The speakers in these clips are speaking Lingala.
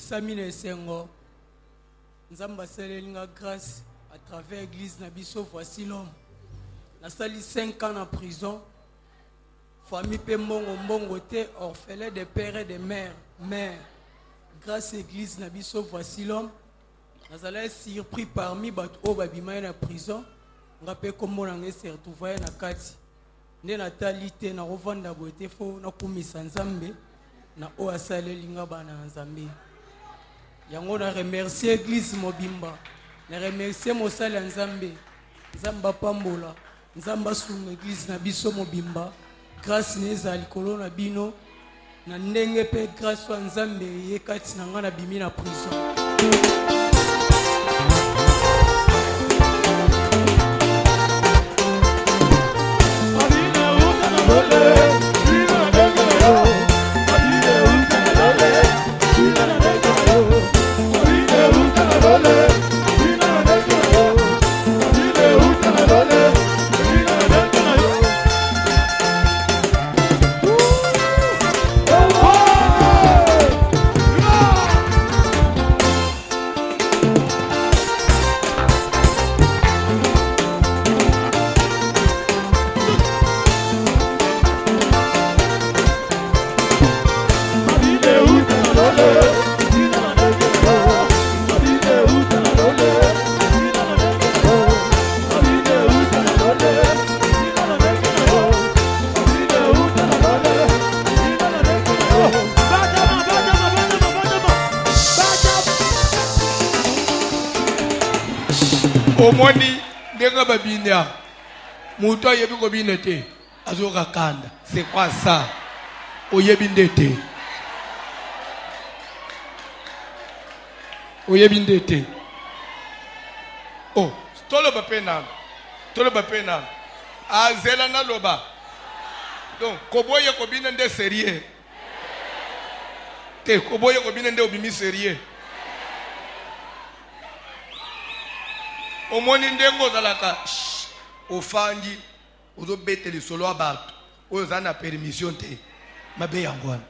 Samine Sengo, Nzamba Selinga grâce à travers l'église Nabiso, voici l'homme. N'a sali 5 ans en prison. Famille Pembongo Mbongote, orphelin de pères et de mères. Mère, grâce à l'église Nabiso, voici l'homme. Nous allons surpris parmi les gens en prison. Nous avons comment on s'est retrouvé dans Kati. Nous avons talité, nous avons vendu la beauté, nous avons mis Nzambe, nous avons salé l'ingaba Nzambe. Yango na remercier l'église Mobimba. Na remercier Mosala Nzambe. Nzamba Pambola. Nzamba sous l'église Nabiso Mobimba. Grâce neza likolo na bino. Na ndenge pe grâce wa Nzambe yekati na ngana bimi na prison. Omoni denga babinia muto yebi ko binete azoka kanda c'est quoi ça oyebi ndete oh tolo ba pena azela na loba donc koboye ko binende sérieux te koboye ko binende obimi sérieux omoni ndengo zalaka ofangi uzobete lisolo abantu oyozana permission te mabe yangwana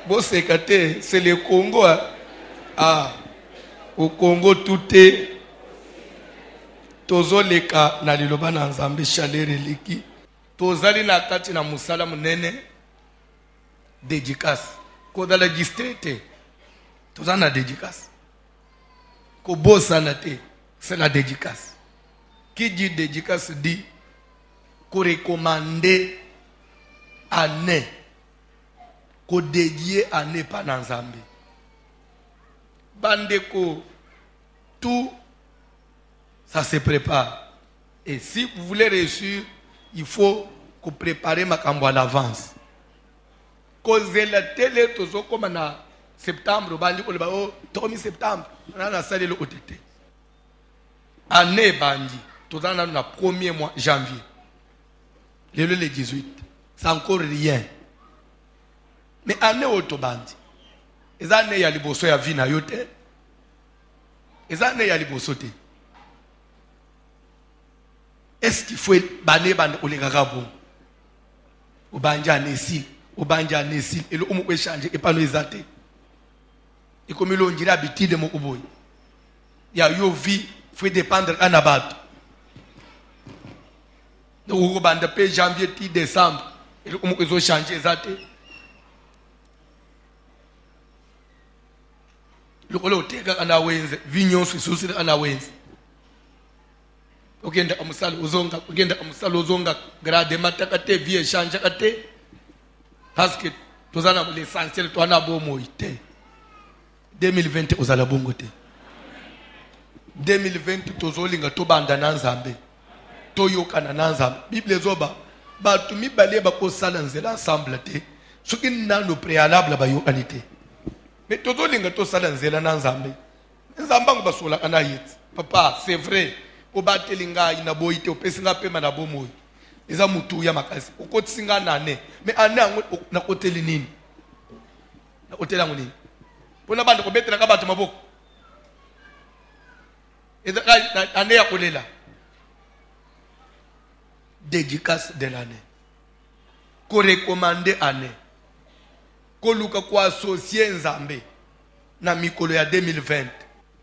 boseka te c'est le Congo au Congo tout est tozoleka na liloba na Nzambe chaleur eliki tozali na kati na musala munene dédicace kodala gistete tozana dédicace c'est la dédicace. Qui dit dédicace dit qu'on recommande année, qu'on dédie année par Nzambe. Bandeko, tout ça se prépare. Et si vous voulez réussir, il faut que vous préparez ma cambo à l'avance. Causer la télé, tout ça comme on septembre, bandi ko ba o tomi septembre na sali le OTT année bandi tout dans le premier mois janvier le 18 c'est encore rien mais année auto bandi les années ya liboso ya vie na yote les années ya liboso te est-ce qu'il faut bané bande olekaka bon obanja nesi et le omo échanger et pas nous exalter. Et comme il dit l'habitude de mon boy, il y a une vie, il faut dépendre à Nabat. Donc, on va janvier, décembre, et on va changer ça. Le colloque à la Wenz, Vignon, Suisse, à la Wenz. Ogenda amusalo uzonga grade matakate vie change kate parce que tozana l'essentiel to na bomo ite 2020 ozala bongo te 2020 tozolinga to banda na Nzambe to yokana na Nzambe Bible zoba batu mibale bakosala nzela ensemble te soki nano préalable ba yokanite mais tozolinga to sala nzela na Nzambe ngo basola kana yit papa c'est vrai obatelinga ina boyite opesinga pema na bomoyi eza mutu ya makasi okotisinga nane mais anango na hoteli nini na hoteli ngoni pona bande ko betela ka batho maboko eza ane ya kolela dédicace de l'année ko recommander année koluka kwa associer nzambe na mikolo ya 2020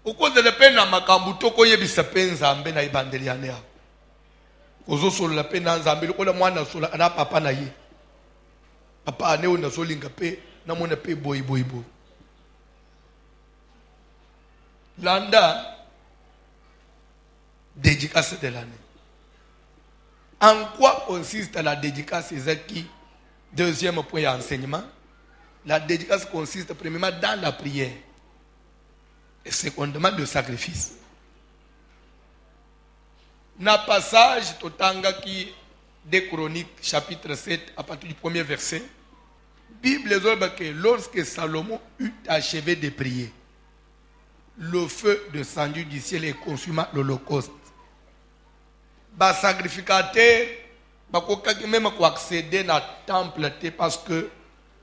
ukozele pe na makambo tokoyebisa pe nzambe na ibandeli yane yako kozosolola pe na nzambe lokola mwana sola ana papa na ye papa ane ona solinga pe na mona pe boy. Landa dédicace de l'année. En quoi consiste la dédicace Zaki? Deuxième point d'enseignement. La dédicace consiste premièrement dans la prière et secondement le sacrifice. Na passage totanga qui des Chroniques chapitre 7 à partir du premier verset. Bible dit que lorsque Salomon eut achevé de prier, le feu descendu du ciel et consuma l'holocauste. Les sacrificateurs ne même accéder dans le temple parce que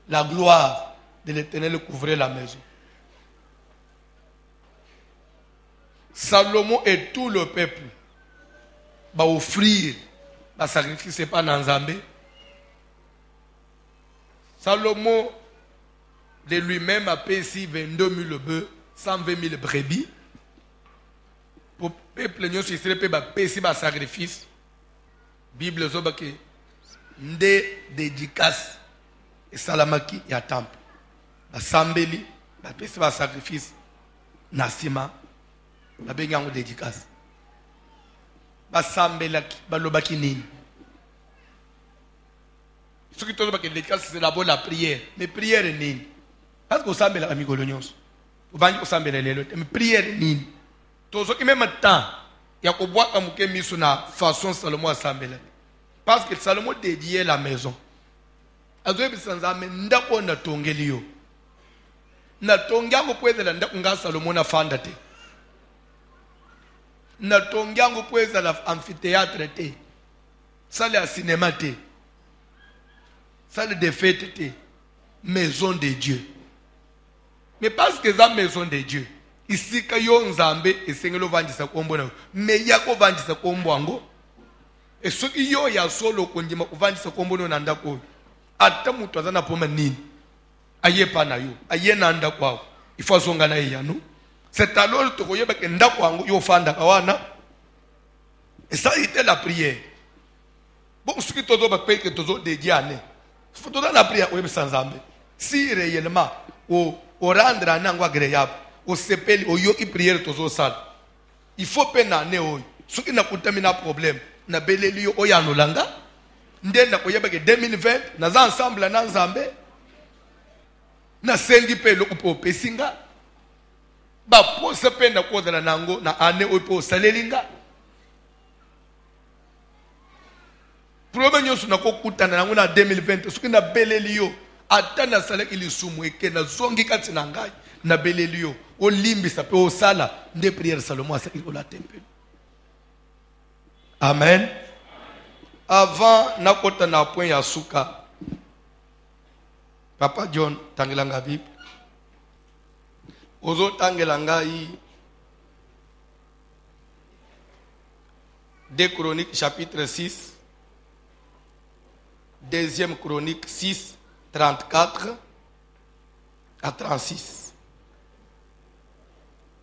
la gloire de l'Éternel couvrait la maison. Salomon et tout le peuple va offrir le sacrifice pas dans Zambé. Salomon de lui-même a payé 22 000 bœufs, 120 000 brebis. Pour le peuple, il serait payé un sacrifice. La Bible dit que des dédicaces et salamaki ya temple. La sambeli, la payé un sacrifice. Nasima, la payé un dédicace. La sambelaki, la lobaki nini. Ce qui est dédicace, c'est d'abord la prière. Mais prière est nini. Parce que vous savez la amigolonios. Vous savez mais prière est nini. Tout ce qui même temps, il y a qu'on voit comme que mis sur la façon Salomon a sambelé. Parce que Salomon dédiait la maison. Azoe bisanza ndako na tongelio. Na tongango pweza ndako nga Salomon na fanda te. Na tongango pweza la amphithéâtre te. Salle à cinéma te. Salle de fête te. Maison de Dieu. Mais parce que c'est la maison de Dieu, ici que yo nzambe esengelo vandisa kombo na me yako vandisa kombo ango et ce qui yo ya solo konjima vandisa kombo na ndako ata mutu azana poma nini aye pa na yo aye na ndako il faut zonga na yanu c'est alors to koyeba ke ndako ango yo fanda kawana et ça était la prière bon ce qui tozo ba pe que tozo de diane faut tozo la prière oyeba sanzambe si réellement au rendre anangwa agréable au sepeli au yoki prière tozo sala il faut pena ne oyo soki na kutamina problème na beleli yo oyano langa ndenda koyeba ke 2020 na za ensemble na nzambe na sengi pe lo ko pesinga ba pose pena ko dala nango na ane oyo po salelinga problème yo suna ko kutana nango na 2020 soki na beleli yo atana sala ilisumu eke na zongi kati na ngai na belelio o limbi sa pe o sala nde prière Salomon sa il la temple. Amen. Avant na kota na point ya suka Papa John tangelanga Bible ozo tangelanga yi Deux Chroniques chapitre 6 Deuxième Chronique 6 34 à 36.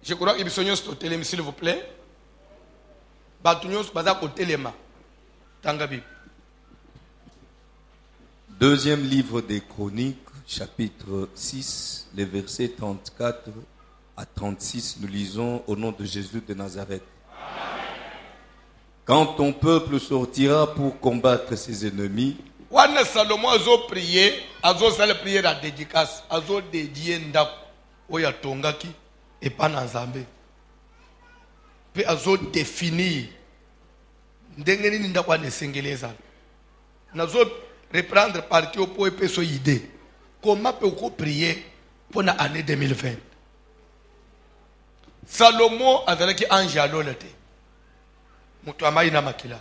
Je crois que vous avez télé, s'il vous plaît. Deuxième livre des Chroniques, chapitre 6, les versets 34 à 36, nous lisons au nom de Jésus de Nazareth. Quand ton peuple sortira pour combattre ses ennemis, quand Salomon a prié, a fait prière à dédicace, a dédié ndako oya tongaki et pas nzambe. Puis a définir ndenge nini ndako na sengeleza. Nazo reprendre partie au point peso idée. Comment peut-on prier pour l'année 2020? Salomon a dit ange alolate. Mutu amai na makila.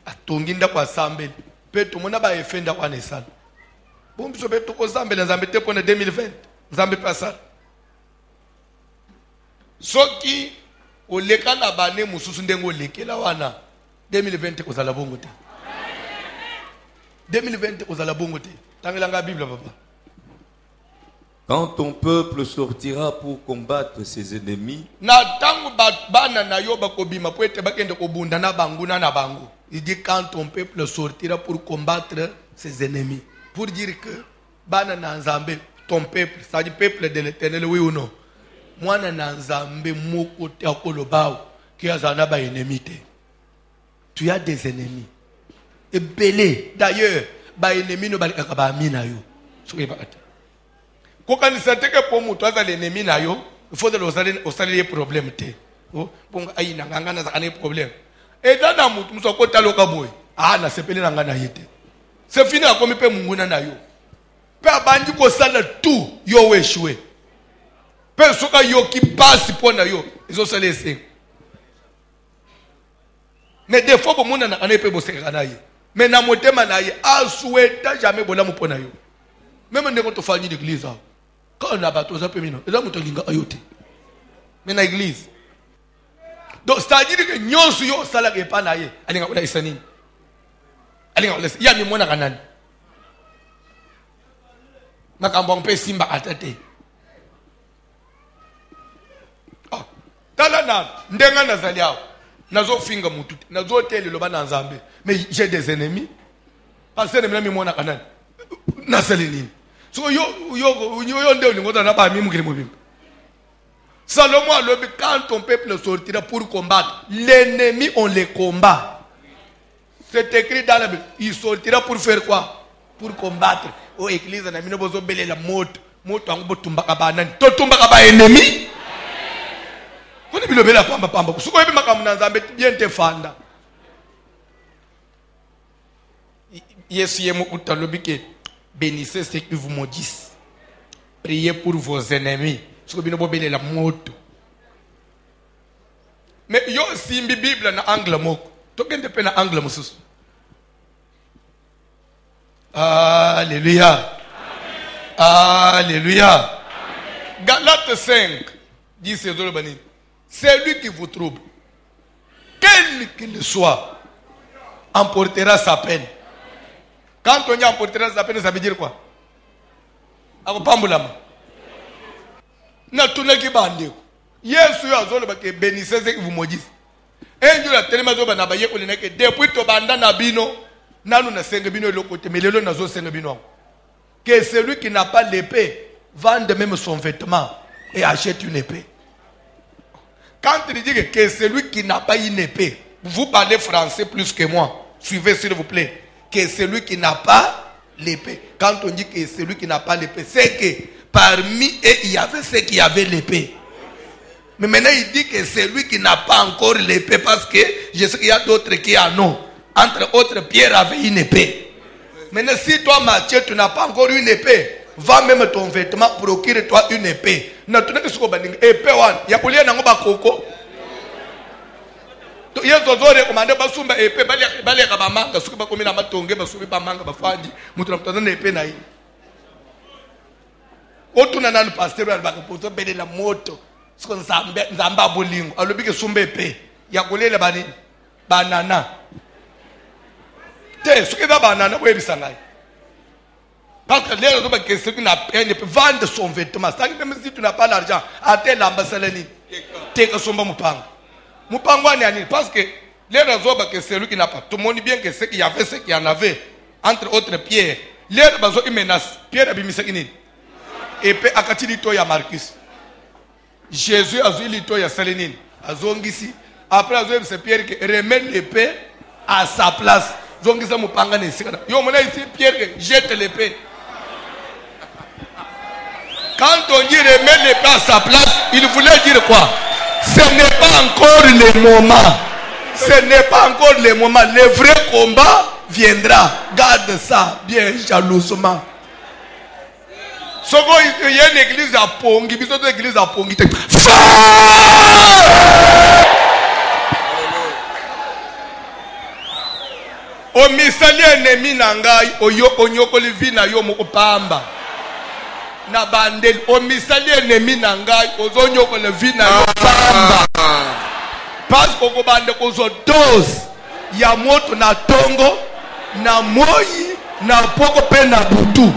Atongi ndako asambeli. Peto mona ba efenda kwa nesala. Bombiso beto ko zambela nzambe te pona 2020. Nzambe pasala. Soki oleka na bane mususu ndengo lekela wana 2020 kozala bongo te. 2020 kozala bongo te. Tangelanga Bible papa. Quand ton peuple sortira pour combattre ses ennemis, na tangu bana na yo bakobima po ete bakende kobunda na bangu na bangu. Il dit quand ton peuple sortira pour combattre ses ennemis. Pour dire que bana na nzambe, ton peuple, ça dit peuple de l'Éternel, oui ou non? Moi na nzambe moko te akolobao qui azana ba ennemi te. Tu as des ennemis. Et belé d'ailleurs ba ennemi no balikaka ba amina yo. Soki ba ata. Ko kanisa te ke po mutu aza l'ennemi na yo, il faut de l'osali problème te. Oh, bon ayi na nganga na zakane problème. Et dans na mutu muso ko taloka boy. Ah na sepeli na ngana yete. C'est fini a komi pe munguna na yo. Pe abandi ko sala tout yo we échoué. Pe soka yo qui passe pour na yo, ils ont salé ça. Mais des fois pour mona na ane pe boseka na ye. Mais na motema na ye a souhaita jamais bola mu pona yo. Même ne ko fani l'église. Quand on a bateau ça peut mino. Et là muto linga ayote. Mais na église. Donc c'est-à-dire que nyonso yo sala ke pa na ye, alinga ona isani. Alinga ole ya mi mona kanani. Makambo mpe simba atate. Ah, talana ndenga nazaliao. Nazo finga mutu. Nazo tele loba na nzambe. Mais j'ai des ennemis. Parce que mi mona kanani. Nasalini. So yo nde ulingoza na ba mi mukiri mubimba. Salomon a dit quand ton peuple sortira pour combattre, l'ennemi on les combat. C'est écrit dans la Bible. Il sortira pour faire quoi? Pour combattre. Oh église na mino bozo bele la moto ango tumba kabana. To tumba kaba ennemi. Koni bilo bela pamba. Suko yebi makamuna nzambe bien te fanda. Yesu yemu utalobike bénissez ceux qui vous maudissent. Priez pour vos ennemis. La moto. Mais yo simbi Bible na angle moko. Tokende pe na angle mususu. Alléluia. Alléluia. Amen. Galates 5 dit c'est lui qui vous trouble, quel qu'il soit, emportera sa peine. Quand on dit emportera sa peine, ça veut dire quoi? Akopambulama. Na tunaki bandeko. Yesu yo azoloba ke bénissez ceux qui vous maudissent. Un jour la telema zo bana baye ko leneke depuis to banda na bino nanu na senga bino lokote mais lelo nazo senga bino. Que celui qui n'a pas l'épée vende même son vêtement et achète une épée. Quand il dit que celui qui n'a pas une épée, vous parlez français plus que moi. Suivez s'il vous plaît. Que celui qui n'a pas l'épée. Quand on dit que celui qui n'a pas l'épée, c'est que parmi eux, il y avait ceux qui avaient l'épée. Mais maintenant, il dit que c'est lui qui n'a pas encore l'épée parce que je sais qu'il y a d'autres qui en ont. Entre autres, Pierre avait une épée. Maintenant, si toi, Matthieu, tu n'as pas encore une épée, va même ton vêtement, procure-toi une épée. Il y a épée, il y a coco. Il y a recommandé basumba épée, bali kabamanga, suki bakomi na matonge, basubi bamanga bafandi, mutu na mtana épée na yi. Otuna na pasteur wa bakapoto bele la moto. Siko nzamba bolingo, alobi ke sumba épée. Ya kolela bani banana. Te suki ba banana we bisangai. Parce que les autres que ceux qui n'ont pas ne peuvent vendre son vêtement. C'est-à-dire même si tu n'as pas l'argent, à tel ambassadeur, t'es que son mupang. Parce que les raisons que celui qui n'a pas, tout le monde dit bien que ce qu'il y avait, ce qu'il y en avait, entre autres Pierre, les raisons ils menacent, Pierre a mis ça. Et puis Akati Lito ya Marcus. Jésus a vu Lito ya Salénine. A Zongisi. Après a vu c'est Pierre qui remet l'épée à sa place. Zongisa mupanga ne sikana. Yo mona ici Pierre jette l'épée. Quand on dit remet l'épée à sa place, il voulait dire quoi? Ce n'est pas encore le moment. Ce n'est pas encore le moment. Le vrai combat viendra. Garde ça bien jalousement. Il y a une église à Pongi. Il y a une église à Pongi. O misali ennemi nangai onyoko livina yo mokopamba. Na bandel o misali ennemi nangai ozonyoko livina yo pamba. Parce que ko bande ko zo dose ya moto na tongo na moyi na poko pe na butu.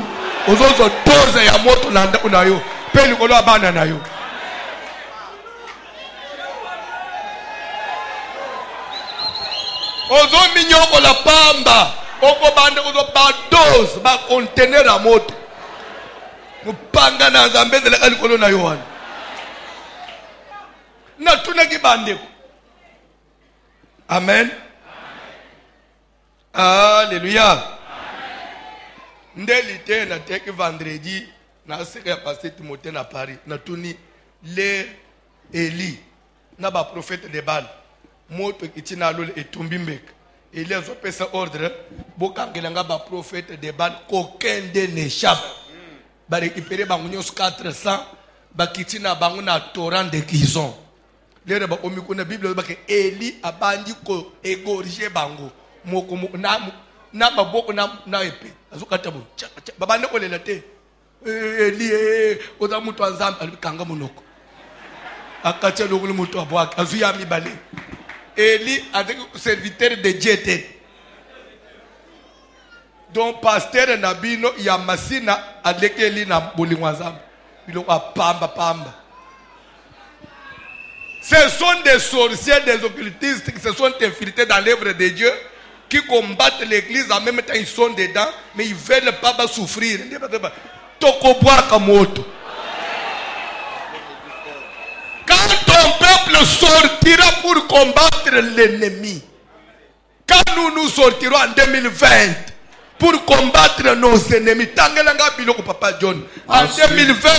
ozozo doze ya moto na ndako na yo pe likolo ya bana na yo. Ozo minyoko la pamba oko bande ozo ba dose ba conteneur ya moto mupanga na nzambe de la likolo na yo wana na tunaki bandeko. Amen. Alléluia. Ndeli te na teki vendredi na seka ya pasteur Timothée na Paris na tuni le Eli na ba prophète de Baal moto kitina lole etumbi mbeka Eli azopesa ordre bokangelanga ba prophète de Baal qu'aucun d'eux n'échappe ba récupérer bango nyos 400 ba kitina bango na torrent de Kizon. Lere ba omi kuna Bible ba ke Eli abandi ko égorger bango moko na maboko na epe azokata bo babane ko lela te Eli oza mutu anzambe alikanga monoko akatia lokolo mutu abwaka azuya mibale. Eli avec serviteur de Dieu te donc pasteur nabino ya masina aleke Eli na bolingwa nzambe biloko pamba. Ce sont des sorciers, des occultistes qui se sont infiltrés dans l'œuvre de Dieu, qui combattent l'église en même temps ils sont dedans, mais ils ne veulent pas souffrir. Quand ton peuple sortira pour combattre l'ennemi, quand nous sortirons en 2020 pour combattre nos ennemis, Papa John, en 2020,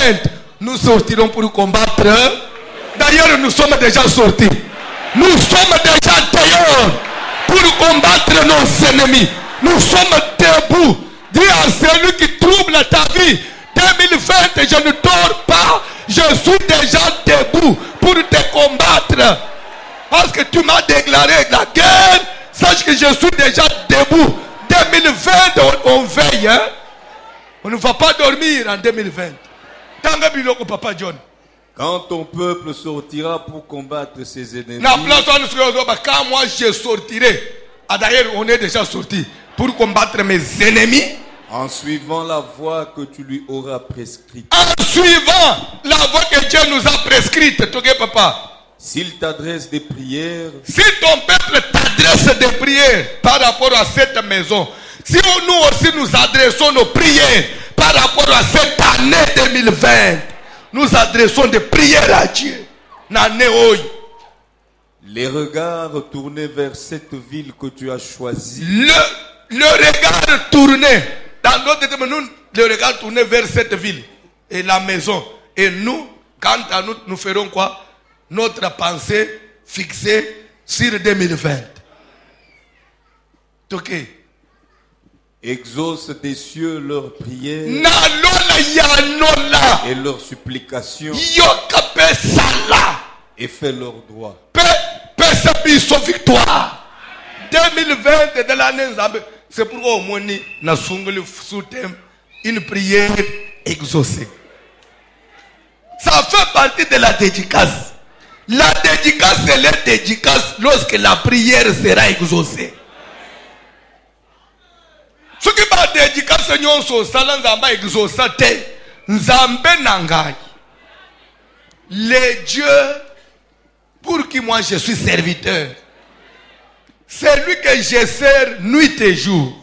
nous sortirons pour combattre. D'ailleurs, nous sommes déjà sortis. Nous sommes déjà dehors pour combattre nos ennemis. Nous sommes debout. Dis à celui qui trouble ta vie, 2020, je ne dors pas. Je suis déjà debout pour te combattre. Parce que tu m'as déclaré la guerre. Sache que je suis déjà debout. 2020, on veille. Hein? On ne va pas dormir en 2020. Tanga biloko Papa John. Quand ton peuple sortira pour combattre ses ennemis, quand moi je sortirai, d'ailleurs on est déjà sorti, pour combattre mes ennemis, en suivant la voie que tu lui auras prescrite. En suivant la voie que Dieu nous a prescrite, papa. S'il t'adresse des prières, si ton peuple t'adresse des prières par rapport à cette maison, si nous aussi nous adressons nos prières par rapport à cette année 2020, nous adressons des prières à Dieu. Les regards tournés vers cette ville que tu as choisie. Le regard tourné, dans d'autres termes, le regard tourné vers cette ville et la maison. Et nous, quant à nous, nous ferons quoi? Notre pensée fixée sur 2020. Ok. Exauce des cieux leurs prières et leurs supplications et fais leur droit. Victoire. 2020 de l'année, c'est pourquoi au moins nous avons sous thème une prière exaucée. Ça fait partie de la dédicace. La dédicace, c'est la dédicace lorsque la prière sera exaucée. Ce qui va dédicace, c'est que Nzamba exaucé Nzambe Nangai. Le Dieu pour qui moi je suis serviteur. C'est lui que je sers nuit et jour.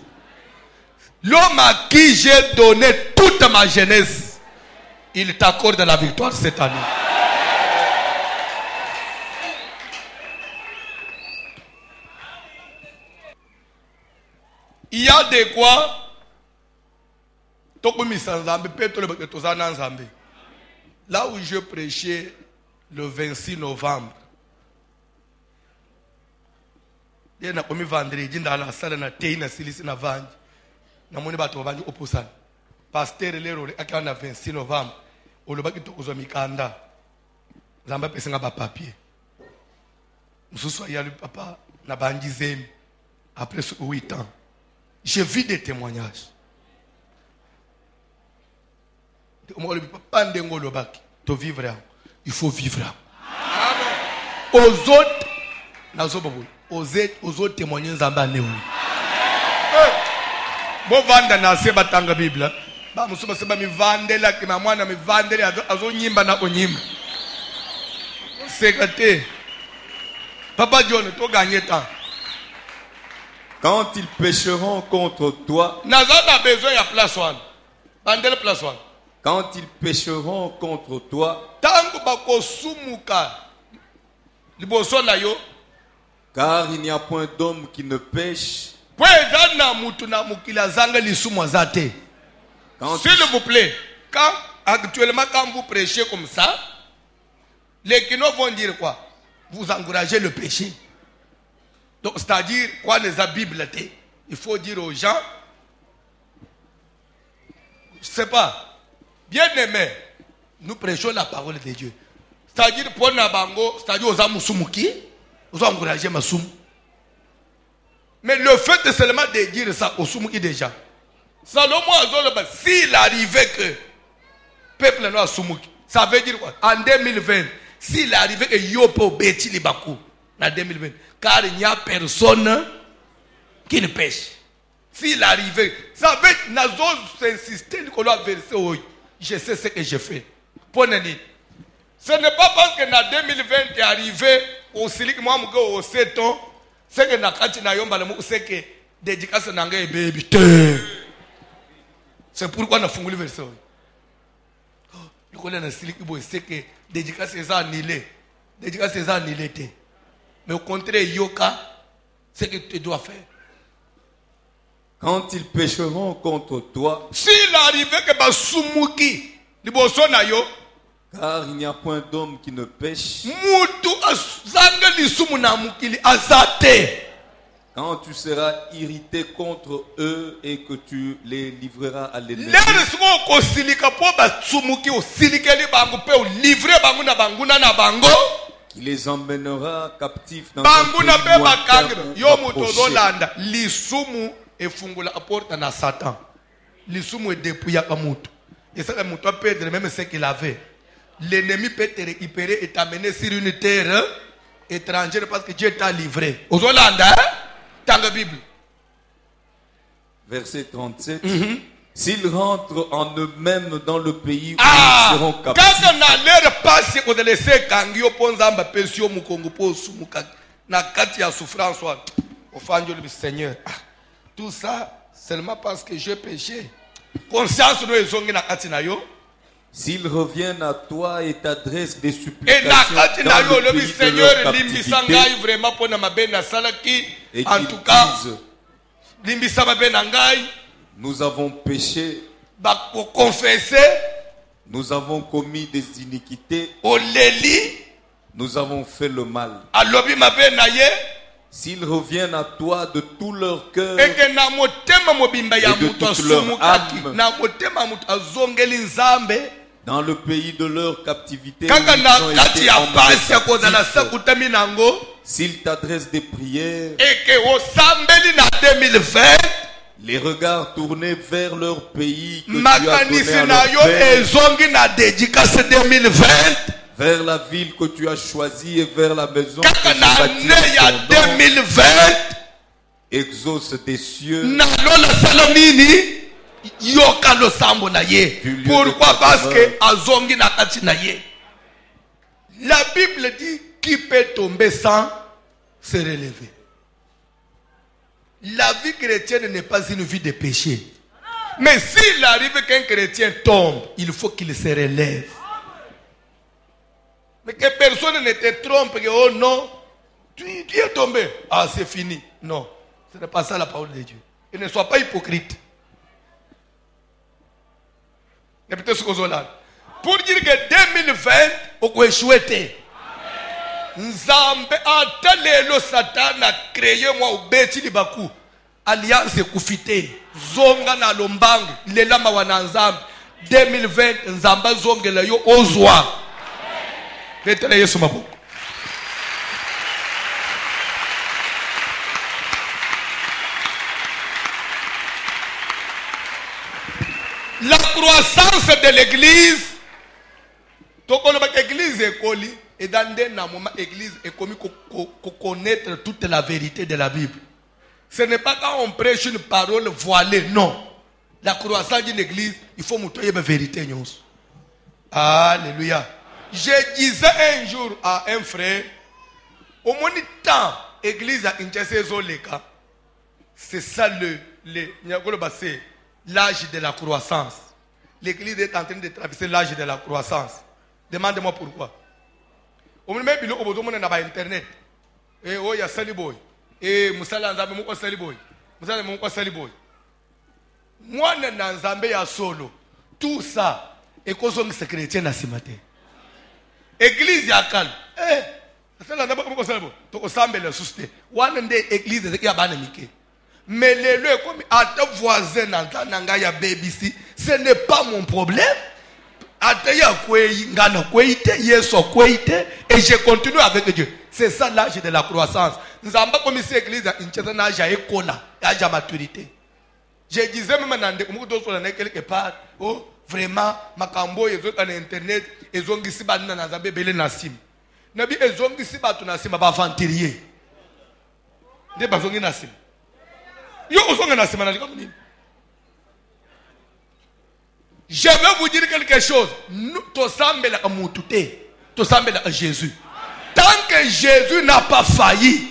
L'homme à qui j'ai donné toute ma jeunesse, il t'accorde la victoire cette année. Il y a de quoi là où je prêchais le 26 novembre, il y a un vendredi dans la salle na teina silisi na vanji na moni bato vanji opposant pasteur lero aka na 26 novembre olobaki tokozwa mikanda zamba pesenga ba papier mususu ya papa na banji zemi après 8 ans. J'ai vu des témoignages. Il faut vivre. Aux autres témoignages, bon vendre na se batanga Bible. ba musuma seba mivandela kima mwana mivandela azo nyimba na onyimba sekate Papa John to gagner temps. Quand ils pécheront contre toi, Nazana besoin ya place one. Bandel place one. quand ils pécheront contre toi, Tangu bako sumuka liboso na yo. car il n'y a point d'homme qui ne pêche. S'il vous plaît, quand actuellement quand vous prêchez comme ça, les kino vont dire quoi? Vous encouragez le péché. Donc c'est-à-dire quoi les Bible? Il faut dire aux gens, je ne sais pas, bien aimé, nous prêchons la parole de Dieu. C'est-à-dire pour Nabango, c'est-à-dire aux Amusumuki, aux encourager Masum. Mais le fait de seulement de dire ça aux Sumuki déjà, Salomon Azoloba, s'il arrivait que peuple noir Sumuki, ça veut dire quoi? En 2020, s'il arrivait que Yopo Beti Libaku, en 2020, car il n'y a personne qui ne pêche. S'il arrivait, ça veut dire, nous insister qu'on a versé, je sais ce que j'ai fait. Pour Nani. Ce n'est pas parce que en 2020 est arrivé au Silik Mouamouko au 7 ans, c'est que Nakati Nayomba le mot, c'est que dédicace Nanga et baby. C'est pourquoi on a fondé le verset. Le collègue de Silik Boy, c'est que dédicace est annulé. Dédicace est annulé. Mais au contraire, Yoka, c'est que tu dois faire. Quand ils pécheront contre toi, s'il arrivait que Basumuki, Liboso Nayo, car il n'y a point d'homme qui ne pêche. Quand tu seras irrité contre eux et que tu les livreras à l'ennemi, qui les emmènera captifs dans un pays lointain ou approché. L'ennemi peut te récupérer et t'amener sur une terre étrangère parce que Dieu t'a livré. Aux Hollandais, dans la Bible. Verset 37. S'ils rentrent en eux-mêmes dans le pays où ils seront captifs. Quand on a l'air passé, on a laissé Kangio Ponzamba Pesio Mukongo Posu Mukak. Na Katia souffrance, au fan du Seigneur. Tout ça, seulement parce que j'ai péché. Conscience nous est zongi na Katinayo. S'ils reviennent à toi et t'adressent des supplications dans le pays de leur captivité, et qu'ils disent, nous avons péché, nous avons commis des iniquités, nous avons fait le mal. S'ils reviennent à toi de tout leur cœur et de toute leur âme, dans le pays de leur captivité, s'ils t'adressent des prières, les regards tournés vers leur pays que tu as donné à leur père, vers la ville que tu as choisie et vers la maison que tu bâtis en ton nom, exauce des cieux. Pourquoi? Parce que azongi na kati na ye. La Bible dit qui peut tomber sans se relever. La vie chrétienne n'est pas une vie de péché. Mais s'il arrive qu'un chrétien tombe, il faut qu'il se relève. Mais que personne ne te trompe que oh non, tu es tombé. Ah, c'est fini. Non, ce n'est pas ça la parole de Dieu. Et ne sois pas hypocrite. Pour dire que 2020, on peut échouer. Nzambe atalelo Satan a créé moi au beti libaku alliance kufite zonga na lombangu lela mawana nzambe 2020 nzamba zongela yo ozwa petela Yesu maboko. La croissance de l'église, l'église est collée, et dans un moment, l'église est commis pour connaître toute la vérité de la Bible. Ce n'est pas quand on prêche une parole voilée, non. la croissance d'une église, il faut montrer la vérité. Alléluia. Je disais un jour à un frère, au moins de temps, l'église a une c'est ça l'âge de la croissance. L'église est en train de traverser l'âge de la croissance. Demandez-moi pourquoi. Au moment où on a internet, et il y a Saliboy, et Moussala Nzambe Mouko Saliboy, Moussala Mouko Saliboy. Moi, Nzambe ya solo, tout ça, et cause de ce chrétien na simate. Église ya calme. Moussala Nzambe Mouko Saliboy, to osambe le souste. One day église de ya banamike. Mais les comme à ta voisin nanga ya baby, ce n'est pas mon problème. Et je continue avec Dieu. C'est ça l'âge de la croissance. Nous n'avons pas comme si l'église a un âge à maturité. Je disais même quelque part, oh, vraiment, ma cambo, ils ont un internet, ils ont dit si bas na Nzambe belé nasim. Nabi ils ont dit si bas tu nasim ba ventilier. Des bazongi nasim. Yo osonga nasim na likamuni. Je vais vous dire quelque chose. Nous, à Jésus. Tant que Jésus n'a pas failli,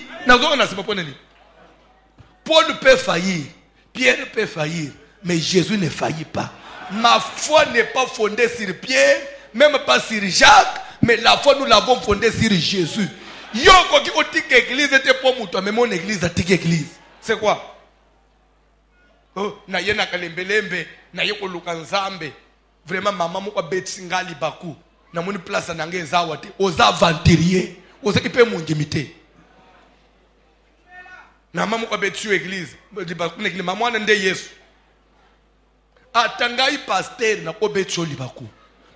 Paul peut faillir, Pierre peut faillir, mais Jésus ne faillit pas. Ma foi n'est pas fondée sur Pierre, même pas sur Jacques, mais la foi nous l'avons fondée sur Jésus. Yo koki otiki église était pour moi, mais mon église a tiki église. C'est quoi? Oh, na yena kalembelembe, na yeko lukanzambe. Vraiment maman moko betsingali baku. Na moni place na ngeza wate. Oza ventilier. Oza ipe mungimite. Na maman moko betsu église. Di baku na église maman nde Yesu. Atangai pasteur na ko betsu libaku.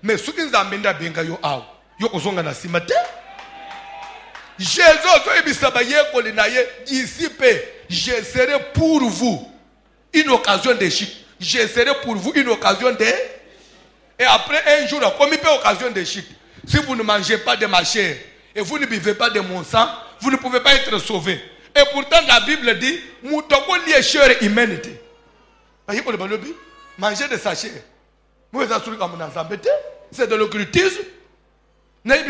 Mais suki nzambe nda benga yo aw. Yo kozonga na simate. Jésus so ebisaba yeko linaye disciple, je serai pour vous une occasion de chute. Je serai pour vous une occasion de... Et après un jour, comme il peut occasion de chute, si vous ne mangez pas de ma chair et vous ne buvez pas de mon sang, vous ne pouvez pas être sauvé. Et pourtant la Bible dit, chair humanité. Manger de sa chair. C'est de l'occultisme. Moi,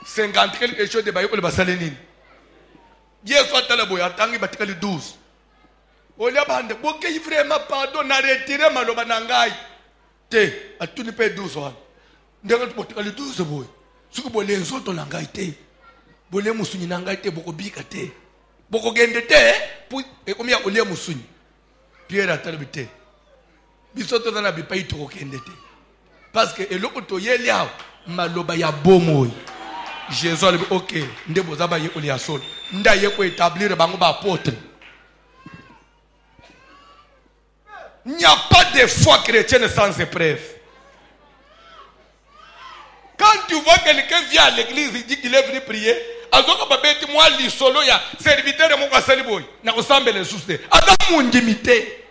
50 quelque chose de Baïko le Basalénine. Hier soir, tu as le Tangi Batikali 12. Olia Bande, Boké, vraiment, pardon, n'a retiré Malobanangai. Te, à tout ne paye 12 ans. N'importe quoi, tu as le 12 boy. Ce que vous voulez, les autres langaï te. Vous voulez Moussuni Nangaï te, Boko Bikate. Boko Gende te, et combien vous voulez Moussuni. Pierre a talbité. Bisoto dans la bipaï to Gende te. Parce que, et l'autre, il y a Malobaya Bomoy. Jésus a dit, ok, il n'y a pas de foi chrétienne sans épreuve. Quand tu vois quelqu'un vient à l'église, il dit qu'il est venu prier, moi, li solo ya serviteur de mon kasaliboy, na osambe les soucis. Adam mon limité.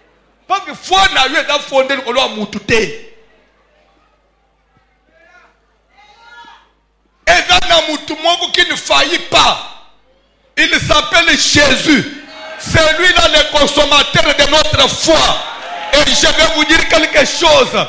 Parce que foi n'a eu à fonder le colo à moutouté. Qui ne faillit pas. Il s'appelle Jésus. C'est lui-là le consommateur de notre foi. Et je vais vous dire quelque chose.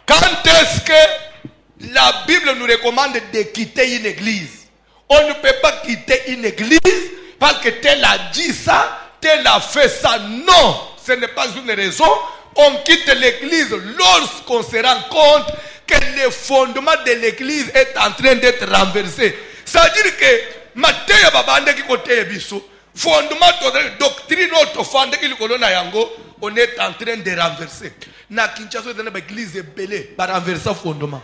Quand est-ce que la Bible nous recommande de quitter une église? On ne peut pas quitter une église parce que tel a dit ça, tel a fait ça. Non, ce n'est pas une raison. On quitte l'église lorsqu'on se rend compte que le fondement de l'église est en train d'être renversé. C'est-à-dire que Matthieu Babande qui côté biso, fondement de doctrine autre fondé qui le na yango, on est en train de renverser. Na Kinshasa dans l'église belé, ba renverser fondement.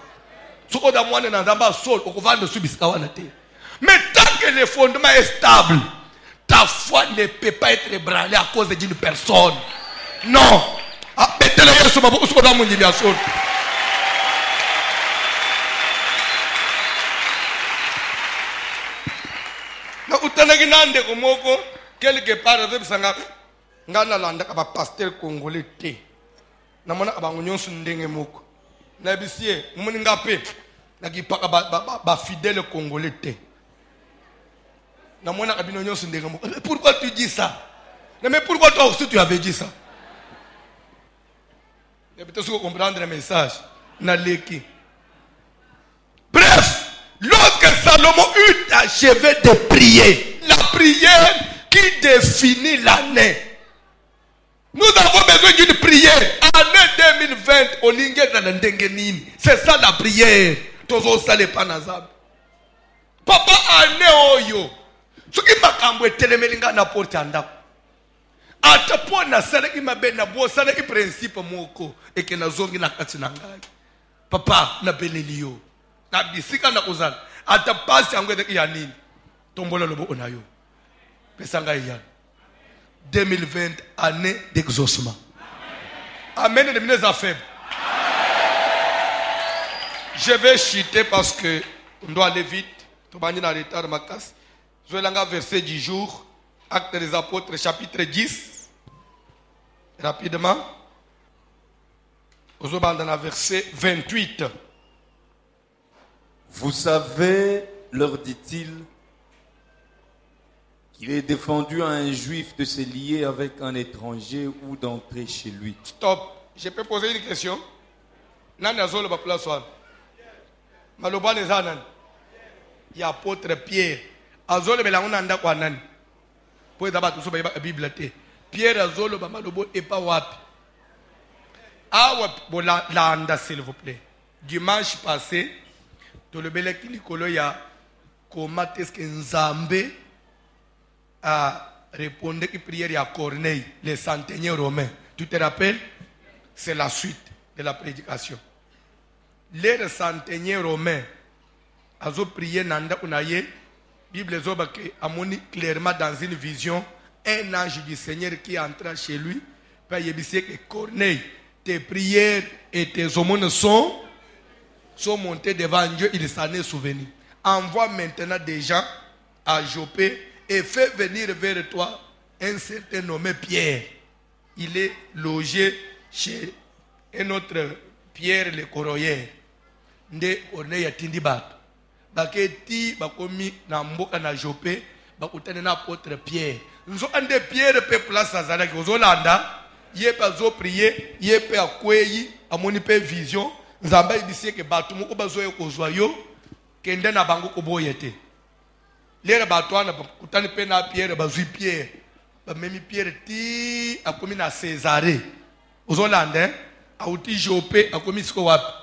Soko da mwana na ndamba sol, okovanda subisika wana te. Mais tant que le fondement est stable, ta foi ne peut pas être ébranlée à cause d'une personne. Non. Ah, mettez-le Yesu mabu soko da munyi ya sol. Utanagi komoko quelque part de sanga ngana landa ka pasteur congolais te na mona abango nyonso ndenge moko na bisie muni ngape fidèle congolais. Pourquoi tu dis ça? Mais pourquoi toi aussi tu avais dit ça? Peut-être comprendre le message. Bref, lorsque Salomon eut achevé de prier, la prière qui définit l'année. Nous avons besoin d'une prière. Année 2020, au Lingue. C'est ça la prière. Papa, année oyo. Ce qui m'a cambré, télémélinga na porte anda. Ata po na sala ki mabe na bo sala ki principe moko et que na zongi na katinanga. Papa na belelio. Na bisika na kozala. Ata pasi yango de ya nini. Tombola lobo onayo. Pesanga ya. 2020 année d'exaucement. Amen et de affaires. Je vais chuter parce que on doit aller vite. Tobani na retard ma casse. Je vais lire verset du jour. Actes des apôtres chapitre 10. Rapidement. Au verset 28. Vous savez, leur dit-il, qu'il est défendu à un juif de se lier avec un étranger ou d'entrer chez lui. Stop. Je peux poser une question? Nani azolo ba place wana? Maloba nezanan. Il y a apôtre Pierre. Azolo bela ngona nda kwa nani? Po ezaba tuso ba Bible te. Pierre azolo ba malobo epa wapi? Awa bola landa s'il vous plaît. Dimanche passé, to le bele kilikolo ya comment est-ce que Nzambe a répondu à la prière à Corneille, le centenier romain. Tu te rappelles? C'est la suite de la prédication. Les centenier romain a prié Nanda Unaye. Bible a montré clairement dans une vision un ange du Seigneur qui entra chez lui. Il dit que Corneille, tes prières et tes aumônes sont montées devant Dieu. Il s'en est souvenu. Envoie maintenant des gens à Jopé et fais venir vers toi un certain nommé Pierre. Il est logé chez un autre Pierre le Coroyer. Nde Corneille a tindi bato. Baketi bakomi na mboka na Jopé bakutane na apôtre Pierre. Nzo ande Pierre pe place azalaki ozolanda yepe azo prier yepe akweyi amoni pe vision nzamba ibisi ke bato moko bazoye kozwa yo kende na bango koboyete. Lera batwana bakutani pe na Pierre bazwi Pierre. Ba memi Pierre ti akomi na Césarée. Ozolanda auti Jopé akomi siko wapi?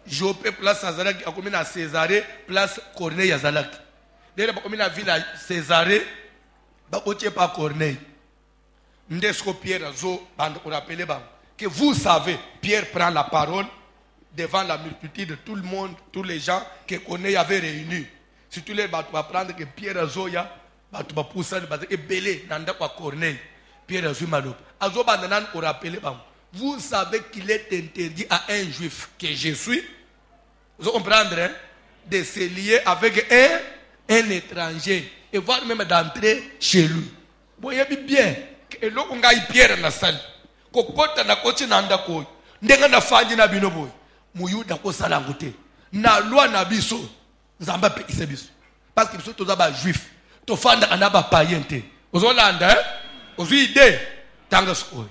Jopé place azalaki akomi na Césarée place Corneille azalaki. Lera bakomi na ville Césarée bakotie pa Corneille. Ndesco Pierre azo bande pour rappeler que vous savez Pierre prend la parole devant la multitude de tout le monde, tous les gens que Corneille avait réunis. Si tu les vas prendre que Pierre Azoya, tu vas pousser et belé nanda kwa Corneille. Pierre Azoya malop. Azo bandanan pour rappeler vous savez qu'il est interdit à un juif que je suis. Vous comprenez de se lier avec un étranger et voire même d'entrer chez lui. Vous voyez bien que l'on a Pierre na salle. Kokota na koti nanda koy. Ndenga na fanji na bino boy. Muyuda ko sala ngote. Na loi na biso. Nzamba pe isebiso. Parce que biso toza ba juif. To fanda anaba païen te. Ozolanda ozu ide tanga skoy.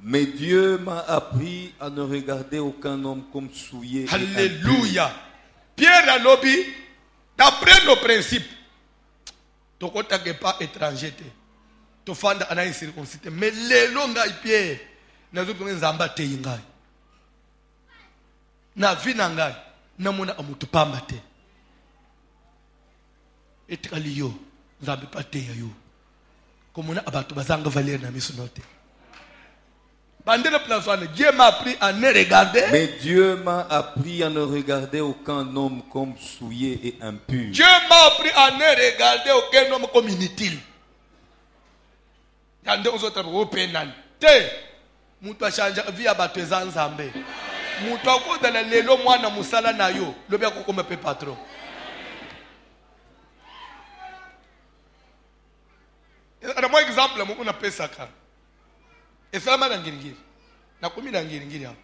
Mais Dieu m'a appris à ne regarder aucun homme comme souillé. Alléluia. Pierre a lobby d'après nos principes. Tokota ke pas étranger te. To fanda anayi circoncité. Mais lelo ngai Pierre nazo ko nzamba te ngai. Na vina ngai namona amutu pamba te. Etikaliyo nzambe pate yo. Komona abatu bazanga valer na miso note. Dieu m'a appris à ne regarder. Mais Dieu m'a appris à ne regarder aucun homme comme souillé et impur. Dieu m'a appris à ne regarder aucun homme comme inutile. Yande autres openan. Te mutu achanja via bateza nzambe. Mutu akodala lelo mwana musala na yo. Lobi akokoma pe patron. Ana mo exemple mo una pesa ka. Efama na ngirigiri. Na kumi na ngirigiri hapo.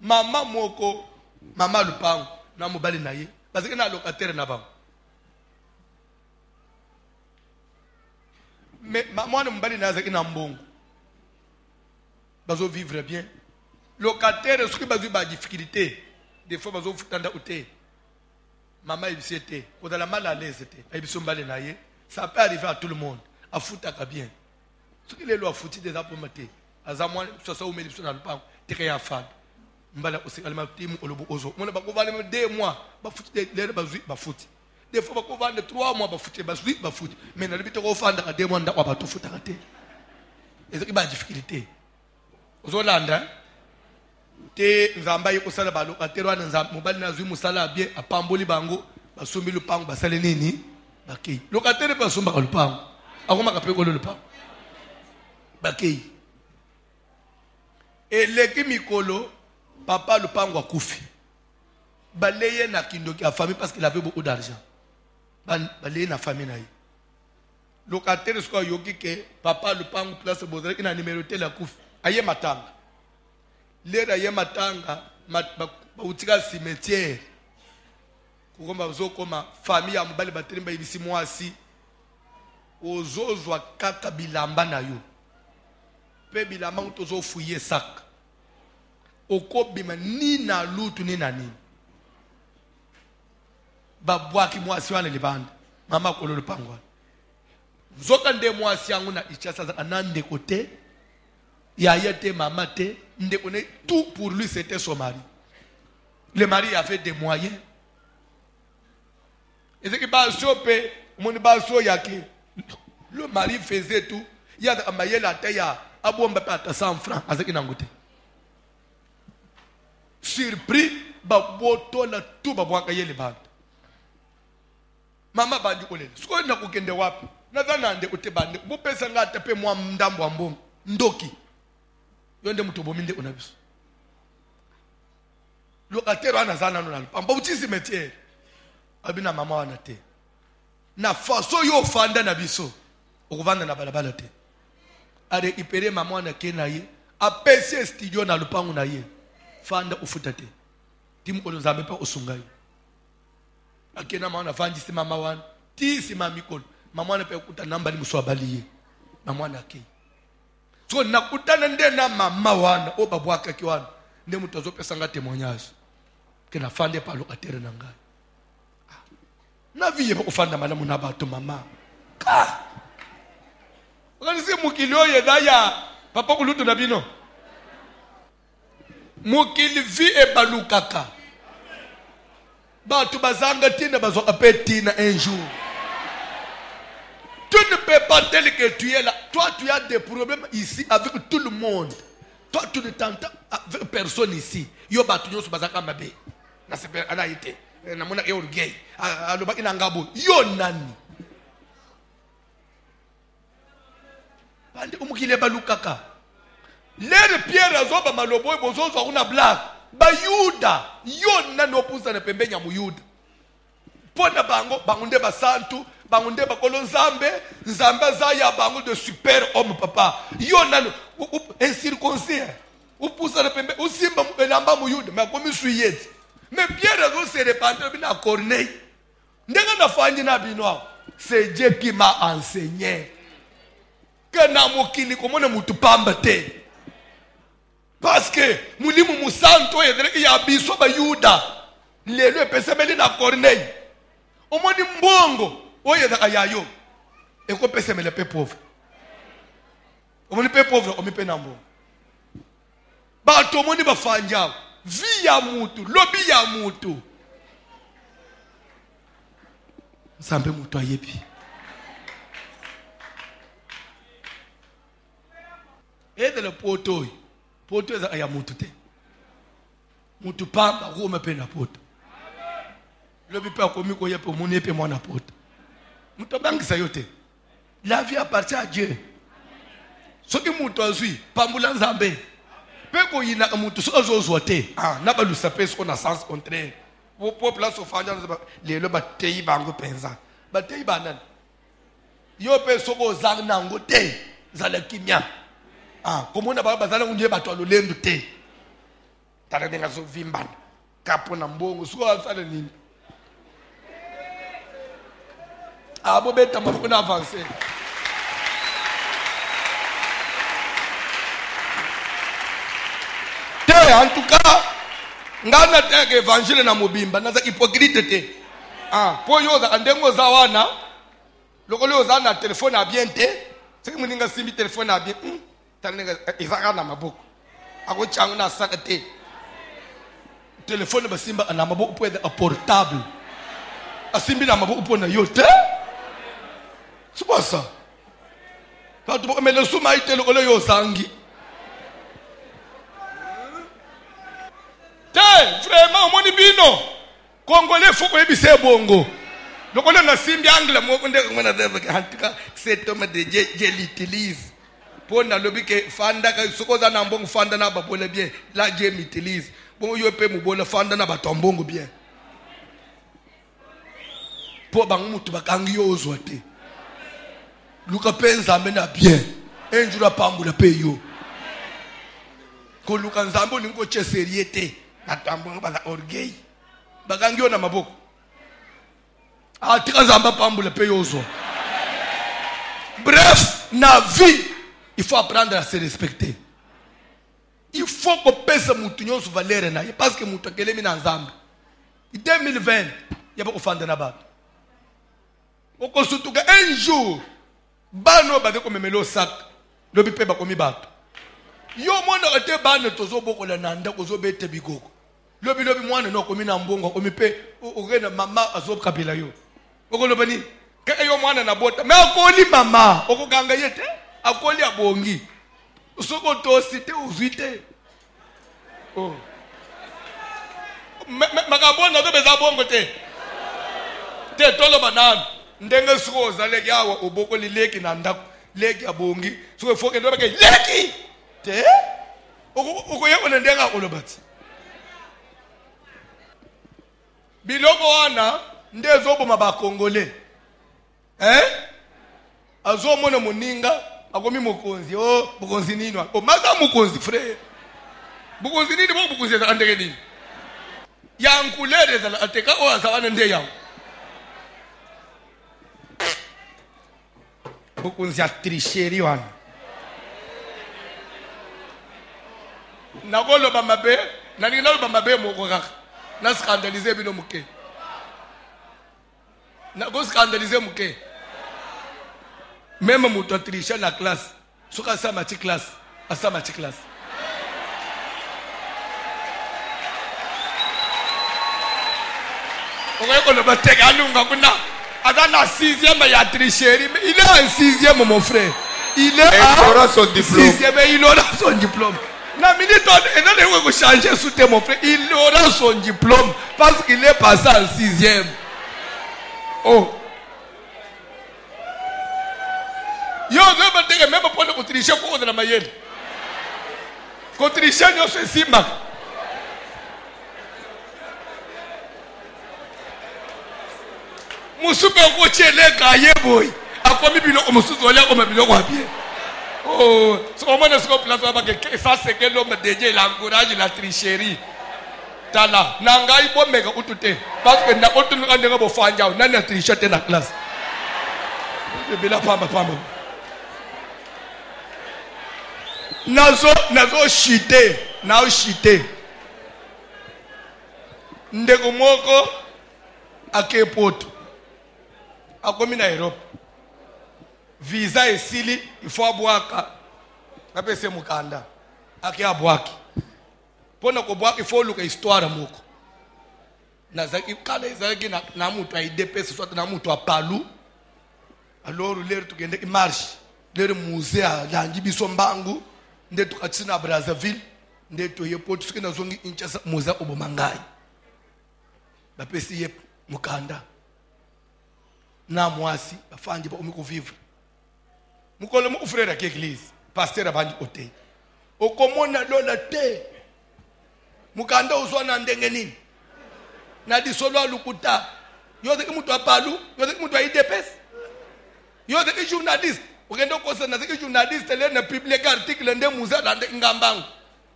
Mama moko, mama lupango. na mobali na ye parce que na locataire na bango. Mais moi na mobali na zaki na mbongo bazo vivre bien. Locataire ce qui bazo ba difficulté des fois bazo futanda oté maman ibisete ko dans la mal à l'aise était ibiso mbali na ye ça peut arriver à tout le monde a futaka bien ce qui les lois futi des apomate azamwa so ça ou meli so na lupango teke ya fad mbala osekalema timu olobo ozo mona ba ko vale 2 mois ba futi les bazui ba futi des fois ba ko vale 3 mois ba futi bazui ba futi mais na libito ko fanda ka 2 mois ndakwa ba to futaka te ezaki ba difficulté ozolanda te nzamba yi kusala ba locataire wana nzamba mobali na zwi musala bien apamboli bango basombi lupango basale nini bakei locataire ba somba ka lupango akoma ka peko lupango bakei eleki mikolo papa lupango akufi baleye na kindoki a famille parce qu'il avait beaucoup d'argent baleye na famille na yi locataire sko yoki ke papa lupango place bozali na numéroté la kufi aye matanga lera ye matanga bautika cimetière kukomba uzokoma famille ya mobali baterimba ibisi mwasi ozozwa kaka bilamba na yo pe bilamba utozofuye saka okobima ni na lutu ni na nini babwaki mwasi wana libanda mama kololo pangwa zoka nde mwasi yangu na ichasa za anande kote yaya te mama te nde kone tout pour lui c'était son mari. Le mari avait des moyens et ce qui passe chopé mon baso yaki le mari faisait tout il y a amaye la taya abomba pata 100 francs azaki nangote surpris baboto na tout babwaka yele bande mama bandi kolele siko na kukende wapi nadhana nde utebande bopesa ngata pe mwa ndambo ambongo ndoki yonde mutobominde unabiso locataire wana zana no nalo pamba utisi metiere abina mama wana te na faso yo fanda na biso okuvanda na balabala te are ipere mama wana kena ye apesi studio na lupangu na ye fanda ufuta te timu ko nzambe pa usungai akena mama wana fandi si mama wana ti si mama mikolo mama wana pe kuta namba ni muso abaliye mama wana ke so nakutana nde na mama wana o babwaka ki wana nde mutu azopesa nga témoignage ke na fande pa locataire na ngai na viye ba kufanda malamu na bato mama ka kanisi mukili oye daya papa kulutu na bino mukili vi e balukaka bato bazanga tina bazoka pe tina un jour. Tu ne peux pas dire que tu es là. Toi, tu as des problèmes ici avec tout le monde. Toi, tu ne t'entends avec personne ici. Yo batunyo su bazaka mabe. Na sepe ana ite. Na mona e orgay. Aloba ina ngabo. Yo nani. Bande umukile balukaka. Lere Pierre azoba malobo bozozo una blague. Ba Yuda. Yo nani opusa na pembenya mu Yuda. Pona bango bangunde basantu bangunde bakolo nzambe nzambe zaya bango de super homme papa yo nano un circoncis upusa na pembe usimba mbelamba mu Yuda mais comme suyeti mais Pierre zo se répandre bina Corneille ndenga na fanyi na bino c'est Dieu qui m'a enseigné que na mokili komona mutu pamba te parce que mulimu musanto yedreki ya biso ba Yuda lelo epesebeli na Corneille omoni mbongo oye da ayayo eko pese mele pe pauvre omoni pe pauvre omi pe nambo ba to moni ba fanja via mutu lobi ya mutu sambe mutu ayebi ede le poto za aya mutu te mutu pamba ko pe na poto lobi pa komi ko yepe moni pe mwana poto mutu bangisa yote la vie appartient à Dieu soki mutu azui pambula nzambe pe ko yina mutu so azozwa te na ba lusa pe so na sens contraire wo peuple so fanya lelo ba tei bango penza ba tei banana yo pe so ko zanga ngo te zala kimya komona ba bazala unje bato alolendo te tala denga so vimbana kapo na mbongo suko asala nini abo beta mafoko na avancer te en tout cas ngana teke évangile na mobimba naza hypocrite te po yo za ndengo za wana loko leo za na telefone a bien te seki muninga simbi telefone a bien talinga izaka na maboko ako changu na saka te telefone basimba na maboko pwede a portable asimbi na maboko pona yote c'est pas ça quand tu me le suma ite loko leo zangi te vraiment moni bino congolais faut ko ebise bongo loko le na simbi angle mo ko ndeko mona debe hantika c'est homme de je l'utilise pona lobi ke fanda ka sokoza na mbongo fanda na babole bien la je m'utilise bon yo pe mo bola fanda na batombongo bien po bang mutu bakangi yo ozwate luka penza mena bien enjura pambula pe yo ko luka nzambo ningo che seriete atambongo bala orgueil bakangi yo na maboko atika nzamba pambula pe yo ozwa bref na vie il faut apprendre à se respecter. Il faut que pèse mutu nyonso valeur na parce que mutu kelemi na nzambe. En 2020, il y a pas offendre na bato. Oko sutuka un jour bano ba ko memelo sac lobi pe ba komi bato. Yo mwana ate bano tozo bokola na nda kozo bete bigoko. Lobi mwana no komi na mbongo komi pe ogena mama azo kabila yo. Oko lobani ka yo mwana na bota. Me akoli mama okuganga yete. Akoli abongi usoko tosite uzite makabona to beza bongo te tolo banana ndenge suko zaleki yawa uboko lileki na ndako leki abongi suko foke ndo beke leki te uko yeko ndenga olobati biloko wana ndezo bo mabakongole azo mona moninga akomi mokonzi bokonzi nini maza mokonzi frère bokonzi nini bokonzi za ndenge nini yankulere za ateka o azawana nde yawo bokonzi ya tricherie wana nakolo bamabe naninalo bamabe moko kaka na scandaliser bino muke na go scandaliser muke. Même mon tricher la classe, ce que ça ma petite classe, à ça ma petite classe. On va qu'on va te gagner un gars dans la 6e il y a tricherie, mais il est en 6e mon frère. Il aura son diplôme. 6e il aura son diplôme. La minute on va changer sous tes mon frère, il aura son diplôme parce qu'il est passé en 6e. Oh. Yo ne me dire même pas de tricher pour de la mayenne. Quand tricher nous c'est si mal. Musupe ko chele kaye boy. Akomi biloko musuzu ole ko biloko bien. Oh, so on ne se place pas que ça c'est que l'homme de Dieu il encourage la tricherie. Tala nangai bo mega utute parce que na otu ngandega bo fanja na na tricher te na classe. Bila pamba. Nazo shite ndeko moko akepoto akomi na Europe visa esili il faut abwaka apese mukanda ake abwaki pona ko bwaki il faut luka histoire moko nazaki kala ezaki na mutu aidepese soit na mutu apalu alors l'air tugende marche l'air musée la njibiso mbangu nde tukatsina Brazzaville nde toyepo tusikina zongi inchasa muza obomangai bapesi yep mukanda na mwasi bafandi ba umiko vivre mukolo mu frère ke église pasteur abandi ote okomona lola te mukanda uzwana ndenge nini na disolo alukuta yo de mutu apalu yo de mutu aidepes yo de journaliste ogenda kosa na zeki journaliste le na publier article nde muza la ngambangu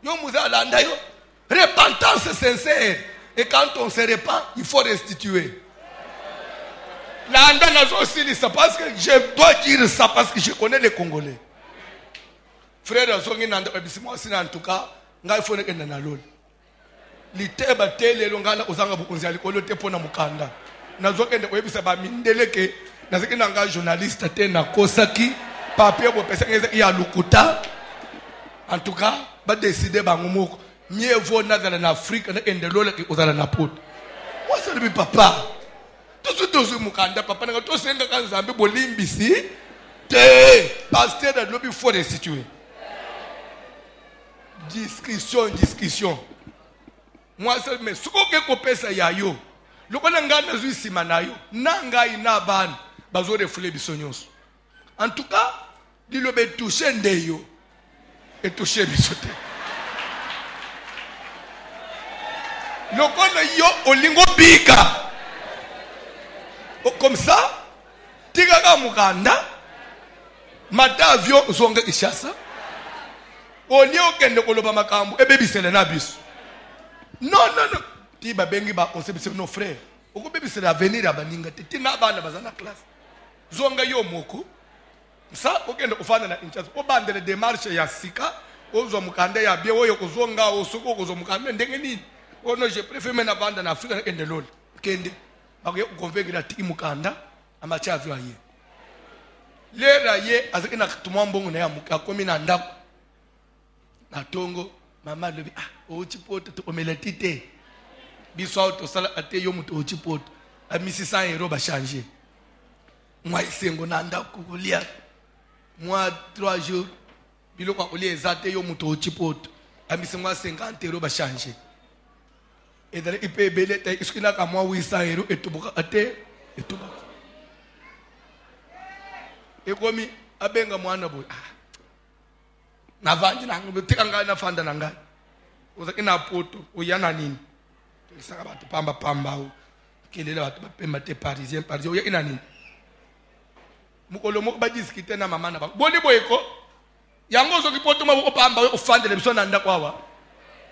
yo muza la ndayo repentance sincère Et quand on se répand, il faut restituer. Là, parce que je dois dire ça parce que je connais les Congolais. Frère, en tout cas, il faut que nous liteba tele longana uzanga bukunzali kolote pona mukanda nazokende koyebisa ba mindeleke naziki nanga journaliste te na kosaki papier bo pesa ngeza ya lukuta en tout cas ba décider ba ngumoko mieux vaut nazala na Afrique na endelola ki uzala na poto moi c'est le papa tout mukanda papa nga to senga kanzambe bolimbisi te pasteur de lobby faut restituer discussion. Moi, mais ce que kopesa yayo, le konanga na zuisi manayo, nanga inaban, bazo refule bisonyos. En tout cas, dit le be toucher ndeyo et toucher bisote. Le kona yo olingo bika. Comme ça, tigaga mukanda, mata avion zonga ishasa. Oni okende koloba makambo ebebisele na biso. Non. Ti babengi ba concept nos frères. Oko bebisele avenir ya baninga te. Tina bana bazana classe. Zonga yo moko. Ça okende kufana na inchance. Obandele démarche ya sika, ozo mukande ya bie oyo kozonga osoko kozo mukande ndenge nini. Ono je préfère mena banda na Afrika ende lol. Kende. Bakoye konvaincre ti mukanda amacha avyo aye. Lera ye azakina tumwambongo na ya mukakomi na ndako. Na tongo mama lebi ochipoto to omeletite biso auto sala ate yo muto ochipoto amisi 100 € ba changer moi isengo na ndako kulia moi 3 jours biloko kulia ezate yo muto ochipoto amisi moi 50 € ba changer et dans ipe belete iskina ka moi 800 € etubuka ate etubuka ekomi abenga mwana boy na vanji nangu tikanga na fanda nanga uza ina poto uyana nini saka batu pamba kelela batu bapemba te parisien uya ina nini mukolo moko badiskite na mama na ba boni boyeko yango zo kipoto mabo pamba ufandele bisona nda kwawa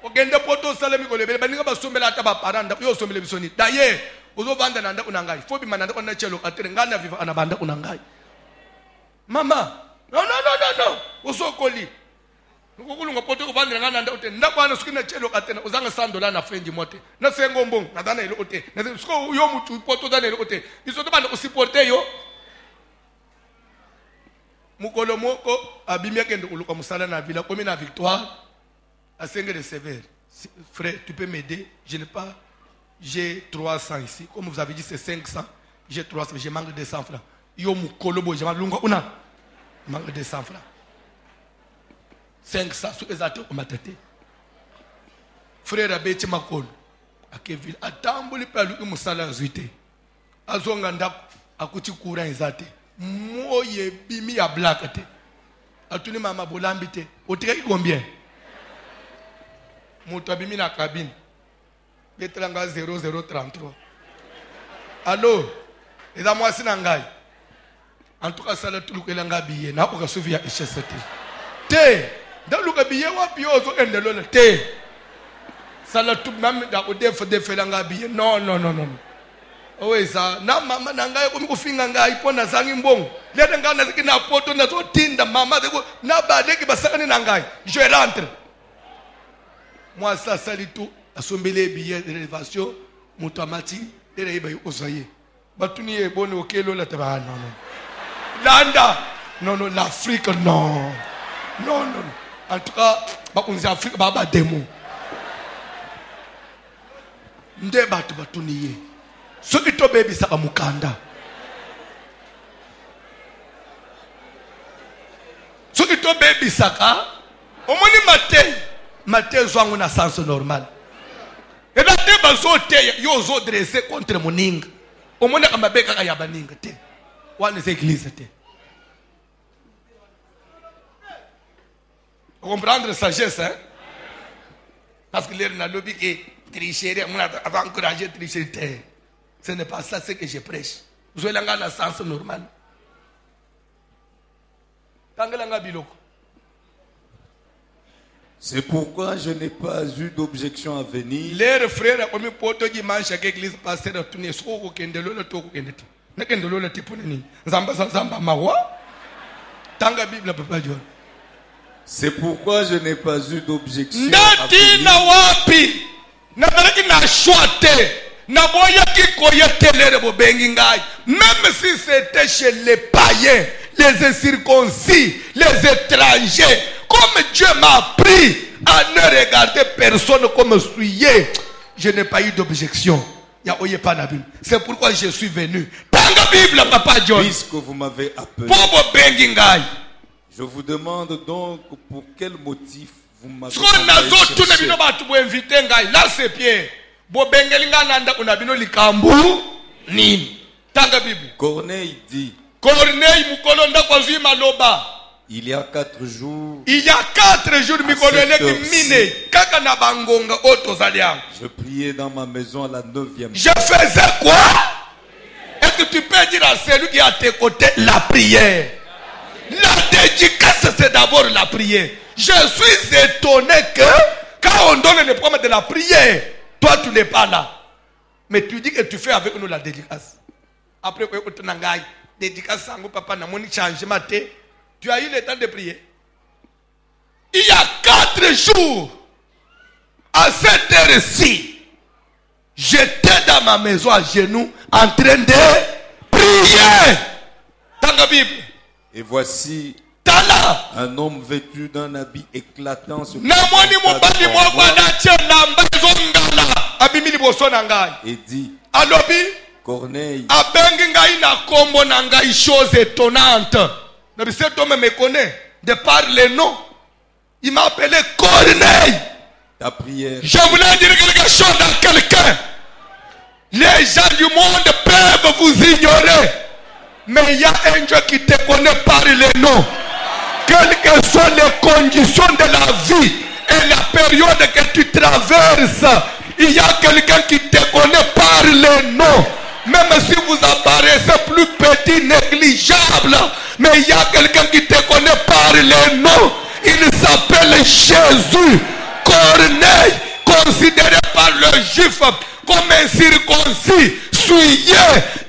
ogende poto sala mikolo bele baninga basombela ata ba paranda yo sombele bisoni daye uzo vanda nanda unangai fobi mananda ona chelo atere ngana viva anabanda unangai mama no usokoli ngokulunga poto kuvandira ngana nda ute ndakwana sukina chelo katena uzanga $100 na fenji mote na sengo mbongo na dana ile ute na siko yo mutu poto dana ile ute isoto bana usiporte yo mukolo moko abimia kende kuluka musala na villa comme na Victoire à Sengue de Sévère. Frère, tu peux m'aider? Je n'ai pas, j'ai 300 ici. Comme vous avez dit, c'est 500. J'ai 300, je manque de 100 francs. Yo mukolo bo, je manque una. Manque de 100 francs. 500 sous les atos au matete. Frère Abeti Makolo, à Kevin, à Tamboli Palu, Moussala Zuité. À Zonganda, à Kouti Kouran Zate. Moye Bimi à Blakate. À Tuni Mama Bolambite. Au tiré combien? Moutou Bimi na cabine. Betranga 0033. Allô? Et à moi, c'est Nangai. En tout cas, ça l'a tout le monde billet. N'a pas souffert à HST. Té! Dans le billet, wapi ozo endelole té. Ça l'a tout même dans le déf langa billet. Non. Oui, ça. Na maman nangai comme kufinga ngai pona zangi mbong. Lede ngana ziki na poto na zo tinda mama de na bade ki basakani nangai. Je rentre. Moi ça sali tout asombele billet de réservation mutamati dere iba osaye. Batuni e boni okelo la taba non. Landa. Non, l'Afrique non. Non. En tout cas, on est Afrique, baba démon. Ndeba tu batuniye. Ce qui to baby sa mukanda. Ce qui to baby saka. Omoni mate zwangu na sens normal. Et là te bazo te yo zo dressé contre moninga. Omoni amabeka ka yabaninga te. Wana c'est église te. Comprendre sagesse, hein? Parce que l'air n'a lobby que tricher, on a encouragé tricher. Ce n'est pas ça ce que je prêche. Je vais dans le sens normal. Tangalanga biloko. C'est pourquoi je n'ai pas eu d'objection à venir. Les frères comme poto di manche avec l'église pasteur tourner soko kendelola to kendeti. Na kendelola tipuna ni. Zamba mawa. Tanga Bible papa John. C'est pourquoi je n'ai pas eu d'objection à Ndati na wapi. Na baraki na choite. Na boya ki koyetelere bo bengi ngai. Même si c'était chez les païens, les incirconcis, les étrangers, comme Dieu m'a appris à ne regarder personne comme souillé, je n'ai pas eu d'objection. C'est pourquoi je suis venu. Tanga Bible, Papa John. Puisque vous m'avez appelé, je vous demande donc pour quel motif vous m'avez cherché. Là c'est Pierre. Tanga Bible. Corneille dit, il y a 4 jours, je priais dans ma maison à la 9e. Je faisais quoi? Est-ce que tu peux dire à celui qui est à tes côtés la prière? La dédicace, c'est d'abord la prière. Je suis étonné que quand on donne le programme de la prière, toi tu n'es pas là. Mais tu dis que tu fais avec nous la dédicace. Après, dédicace, papa, changement. Tu as eu le temps de prier. Il y a 4 jours, à cette heure-ci, j'étais dans ma maison à genoux en train de prier. Dans la Bible. Et voici un homme vêtu d'un habit éclatant se et dit, Corneille, chose étonnante. Cet homme me connaît de par les noms. Il m'a appelé Corneille. Ta prière. Je voulais dire quelque chose à quelqu'un. Les gens du monde peuvent vous ignorer. Mais il y a un Dieu qui te connaît par les noms. Quelles que soient les conditions de la vie et la période que tu traverses, il y a quelqu'un qui te connaît par les noms. Même si vous apparaissez plus petit, négligeable, mais il y a quelqu'un qui te connaît par les noms. Il s'appelle Jésus. Corneille, considéré par le juif comme un circoncis, souillé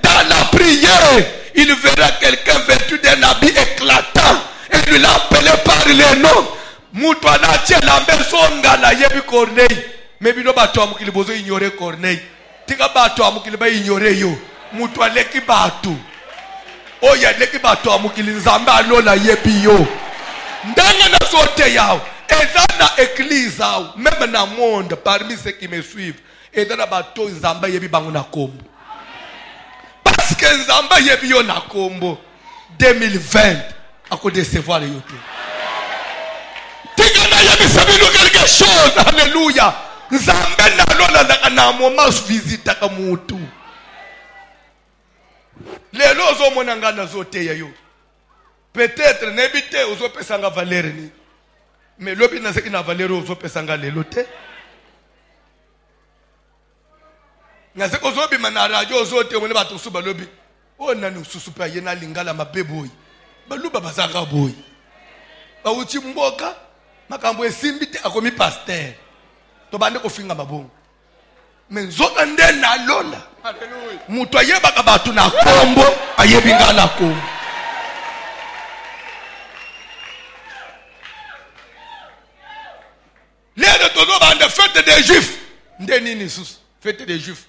dans la prière. Il verra quelqu'un vêtu d'un habit éclatant et lui l'a appelé par les noms. Moutouana tient la maison ngala yebi Corneille. Mais bino bato amukili bozo ignorer Corneille. Tika bato amukili ba ignorer yo. Moutouana leki bato. Oya leki bato amukili nzamba alona yebi yo. Ndanga na sote yao. Et dans l'église, même dans le monde, parmi ceux qui me suivent, et dans le bateau, Nzamba yebi bango na kombo. Parce que Nzamba yebi yo na kombo, 2020, à quoi décevoir les youtube. Tigana yebi sabino quelque chose, alléluia. Nzamba na lona na moment visite à mutu. Les lozo monanga na zote ya yo. Peut-être n'ébite aux autres pesanga valérie. Mais l'objet n'a pas valeur aux autres personnes. N'a pas aux autres manaradio aux autres on va tout suba lobby. Oh nanu susupa yena lingala mabeboy. Baluba bazanga boy. Ba uchi mboka makambo esimbite akomi pasteur. To bande ko finga mabongo. Mais nzoka nde na lola. Alléluia. Mutu ayeba ka batu na kombo ayebi ngala kombo. Les de Togo bande fête des Juifs. Ndeni sous fête des Juifs.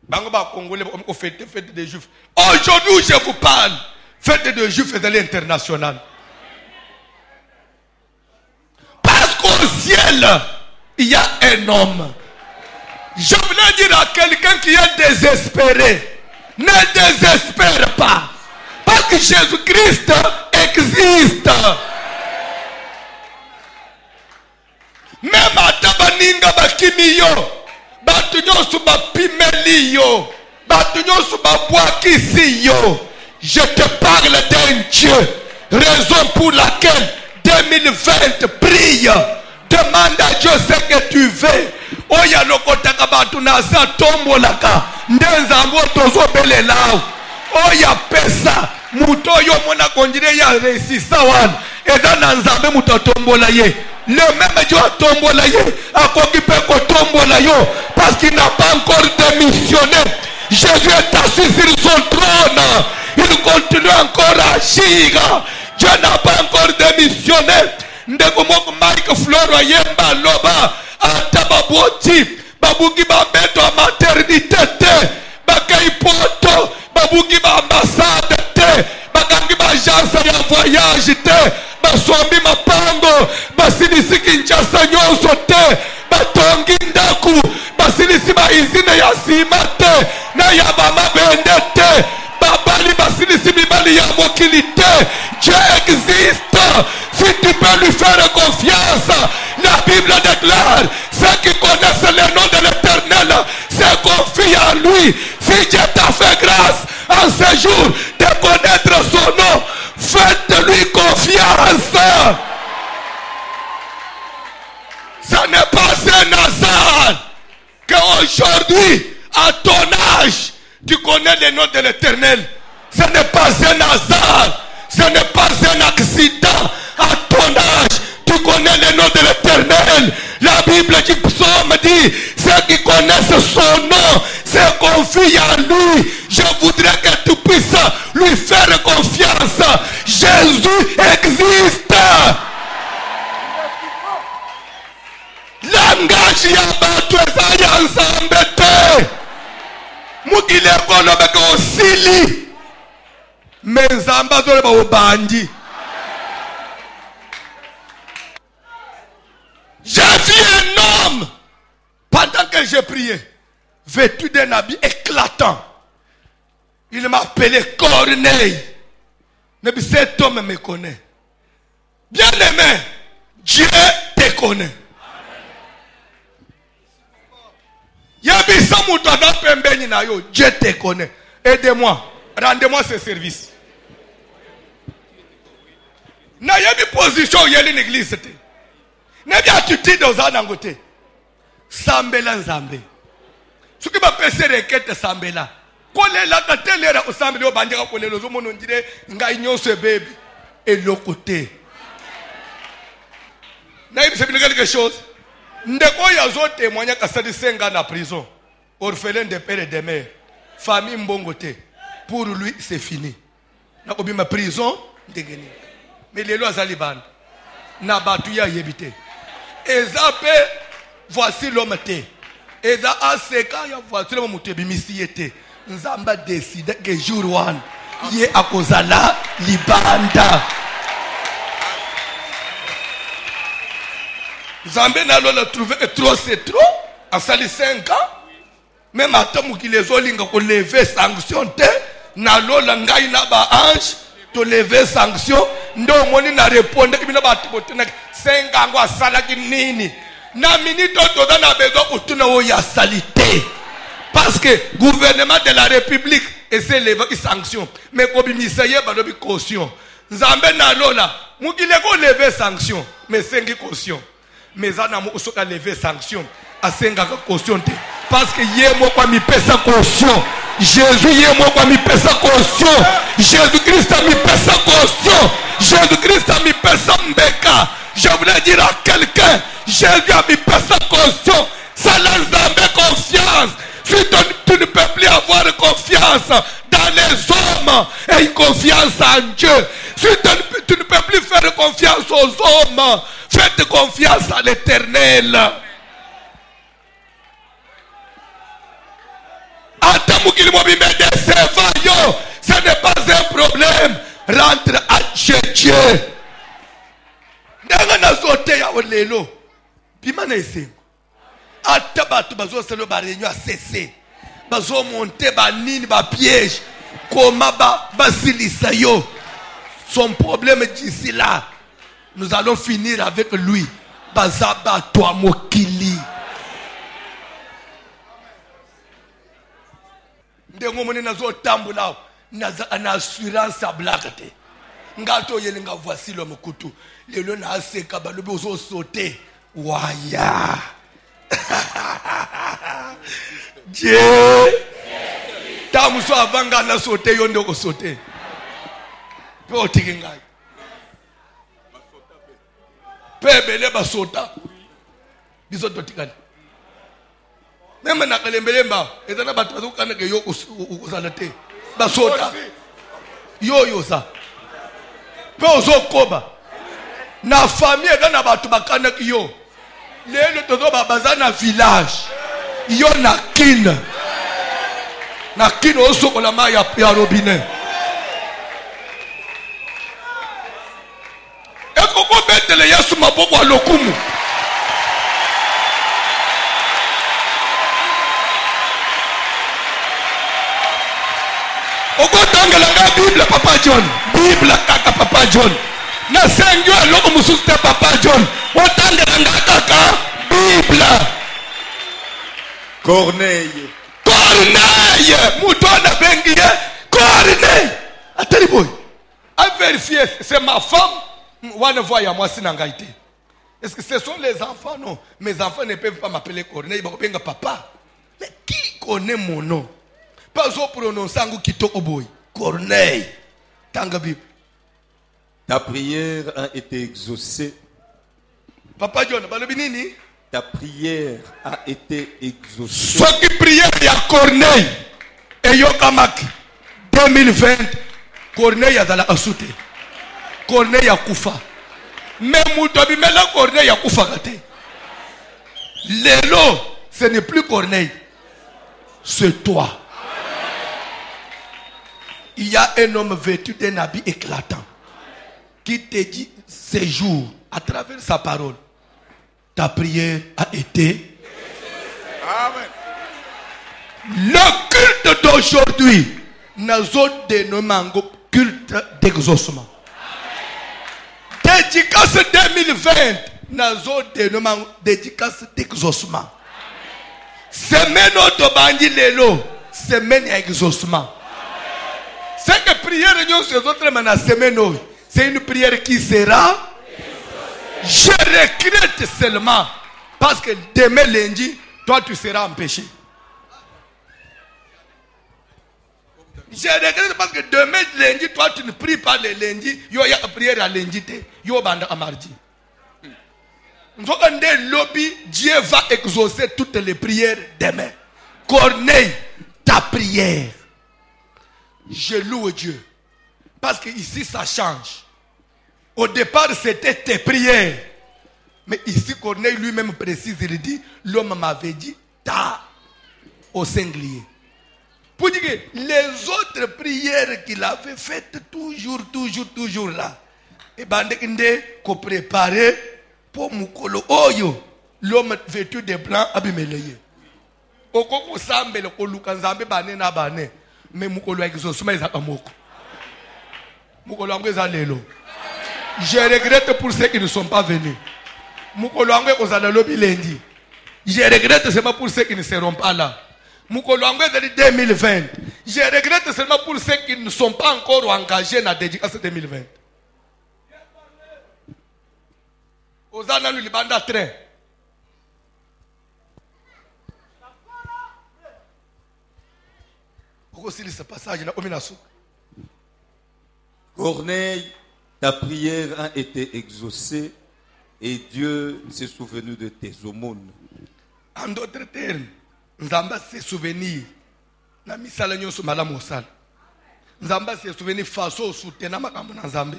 Bangoba Congolais on fête des Juifs. Aujourd'hui je vous parle fête des Juifs et de l'international. Parce qu'au ciel il y a un homme. Je voulais dire à quelqu'un qui est désespéré, ne désespère pas. Parce que Jésus-Christ existe. Même à Tabaninga Bakimiyo, Batunyo Suba Pimeliyo, Batunyo Suba Boakisiyo. Je te parle d'un Dieu, raison pour laquelle 2020 prie. Demande à Dieu ce que tu veux. Oya lokotaka batunasa tombolaka. Ndenzango tozo belelao. Oya pesa. Muto yo mona konjire ya resisa wan. Eda nanzambe muto tombola ye. Le même Dieu a tombola ye, a occupé ko tombola yo, parce qu'il n'a pas encore démissionné. Jésus est assis sur son trône. Il continue encore à agir. Dieu n'a pas encore démissionné. Ndeko moko Mike Floro yemba loba atababoti babugi babeto a maternité te bakai poto babugi ba ambassade te bakangi ba agence ya voyage te basombi mapango basilisi Kinshasa nyonso te batongi ndaku basilisi ba izine ya sima te na ya bamabende te babali basilisi mibali ya mokili te. Dieu existe. Si tu peux lui faire confiance, la Bible déclare, ceux qui connaissent le nom de l'Éternel se confient en lui. Si Dieu t'a fait grâce en ce jour de connaître son nom, faites-lui confiance. Ce n'est pas un hasard qu'aujourd'hui, à ton âge, tu connais le nom de l'Éternel. Ce n'est pas un hasard. Ce n'est pas un accident. À ton âge, tu connais le nom de l'Éternel. La Bible du psaume dit, ceux qui connaissent son nom se confient en lui. Je voudrais que tu puisses lui faire confiance. Jésus existe. Langage ya batu ezali ensemble te. Mukile kono beko osili. Mais nzamba zole ba obandi. J'ai vu un homme pendant que je priais, vêtu d'un habit éclatant. Il m'a appelé Corneille. Mais cet homme me connaît. Bien aimé, Dieu te connaît. Dieu te connaît. Aidez-moi. Rendez-moi ce service. Na yebi position yeli l'église te. Na bi attitude ozana ngote. Sambela nzambe. Suki ba pese requête sambela. Kolela ka telera osambela obandika kolela zo mono ndire ngai nyonso bébé et le côté. Na yebi c'est quelque chose. Ndeko ya zo témoigner ka sadi senga na prison. Orphelin de père et de mère. Famille mbongote. Pour lui, c'est fini. Na obima prison, ndegeni. Mais les lois azaliban. Na batuya yebite. Ezape, voici l'homme te. Eza aseka ya voici l'homme moute bimisi yete. Nzamba décide que jour one, yé akozala libanda. Nzambe na lola trouvé que trop c'est trop. En sali 5 ans. Même à temps où les olinga ko lever sanction te. Na lola ngai na ba ange to lever sanction ndo moni na répondre kibina ba tibote na senga ngo asala kinini na minute to na bezo kutuna o ya salité parce que gouvernement de la République essaie lever sanction mais ko bimisa ye ba lobi caution nzambe na lola mukile ko lever sanction mais sengi caution mais ana mo soka lever sanction asenga ka caution te parce que yé mo kwa mi pesa caution. Jésus yé mo kwa mi pesa caution. Jésus Christ a mi pesa caution. Jésus Christ a mi pesa mbeka. Je voulais dire à quelqu'un, Jésus a mi pesa caution. Ça lance dans confiance. Si tu ne peux plus avoir confiance dans les hommes et une confiance en Dieu. Si tu ne peux plus faire confiance aux hommes, faites confiance à l'Éternel. Ce n'est pas un problème. Rentre à Dieu. Son problème d'ici là, nous allons finir avec lui. Bazaba toi mokili. Ndengo moni nazo tambula na assurance à blague te. Ngato yelinga voici le mukutu. Lelo na aseka balobi ozo sauter. Waya. Dieu. Tamuso avanga na sauter yondo ko sauter. Po tikinga. Pebele basota. Biso totikali. Même na kalembelemba, ezana batu bazokana ke yo usalate. Basota. Yo ça. Pe ozokoba. Na famille ezana batu bakana ki yo. Lelo tozo babazana village. Yo na kin. Na kin osokola ma ya robinet. Ekoko betele Yesu maboko alokumu. Oko tangela nga Bible Papa John. Bible kaka Papa John. Na sengyo aloko mususu te Papa John. Otangela nga kaka Bible. Corneille. Corneille. Mutona bengiye. Corneille. Attendez boy. À vérifier, c'est ma femme. One voix à moi sinangaïté. Est-ce que ce sont les enfants? Non. Mes enfants ne peuvent pas m'appeler Corneille. Ils vont papa. Mais qui connaît mon nom? Pas au prononcer Kitoko boy. Corneille. Tanga Bible. Ta prière a été exaucée. Papa John, balobinini. Ta prière a été exaucée. Ceux qui prièrent à Corneille et Yokamak 2020, Corneille a dans la assoute. Corneille a koufa. Mais Moutobi Mela Corneille a koufa gâté. Lélo, ce n'est plus Corneille. C'est toi. Il y a un homme vêtu d'un habit éclatant qui te dit ce jour, à travers sa parole, ta prière a été. Amen. Le culte d'aujourd'hui, nous avons dénommé culte d'exaucement. Dédicace 2020, nous avons dénommé dédicace d'exaucement. Semaine d'autobandi lelo, semaine d'exaucement. C'est que prière c'est une prière qui sera. Je regrette seulement parce que demain lundi, toi tu seras empêché. Je regrette parce que demain lundi, toi tu ne pries pas le lundi, il y a une prière à lundi, il y a une à mardi. Dieu va exaucer toutes les prières demain. Corneille, ta prière. Je loue Dieu. Parce que ici ça change. Au départ c'était tes prières. Mais ici Corneille lui-même précise, il dit, l'homme m'avait dit, ta au singulier. Pour dire que les autres prières qu'il avait faites toujours là. Et ben qu'on préparait pour Moukolo Oyo, l'homme vêtu de blanc abimeleye. Okoko sambe le kolukanzambe bane na bane. Mais Moukolo exaucement ezamoko. Moukolo angeza lelo. Je regrette pour ceux qui ne sont pas venus. Moukolo angwe kozala lobi lundi. Je regrette seulement pour ceux qui ne seront pas là. Moukolo angwe de 2020. Je regrette seulement pour ceux qui ne sont pas encore engagés dans la dédicace 2020. Ozana lui banda train. Corneille, ta prière a été exaucée et Dieu s'est souvenu de tes aumônes. En d'autres termes, Nzamba s'est souvenu. Na misala nyonso malamu osala. Nzamba s'est souvenu face au soutien na makambo na Nzambe.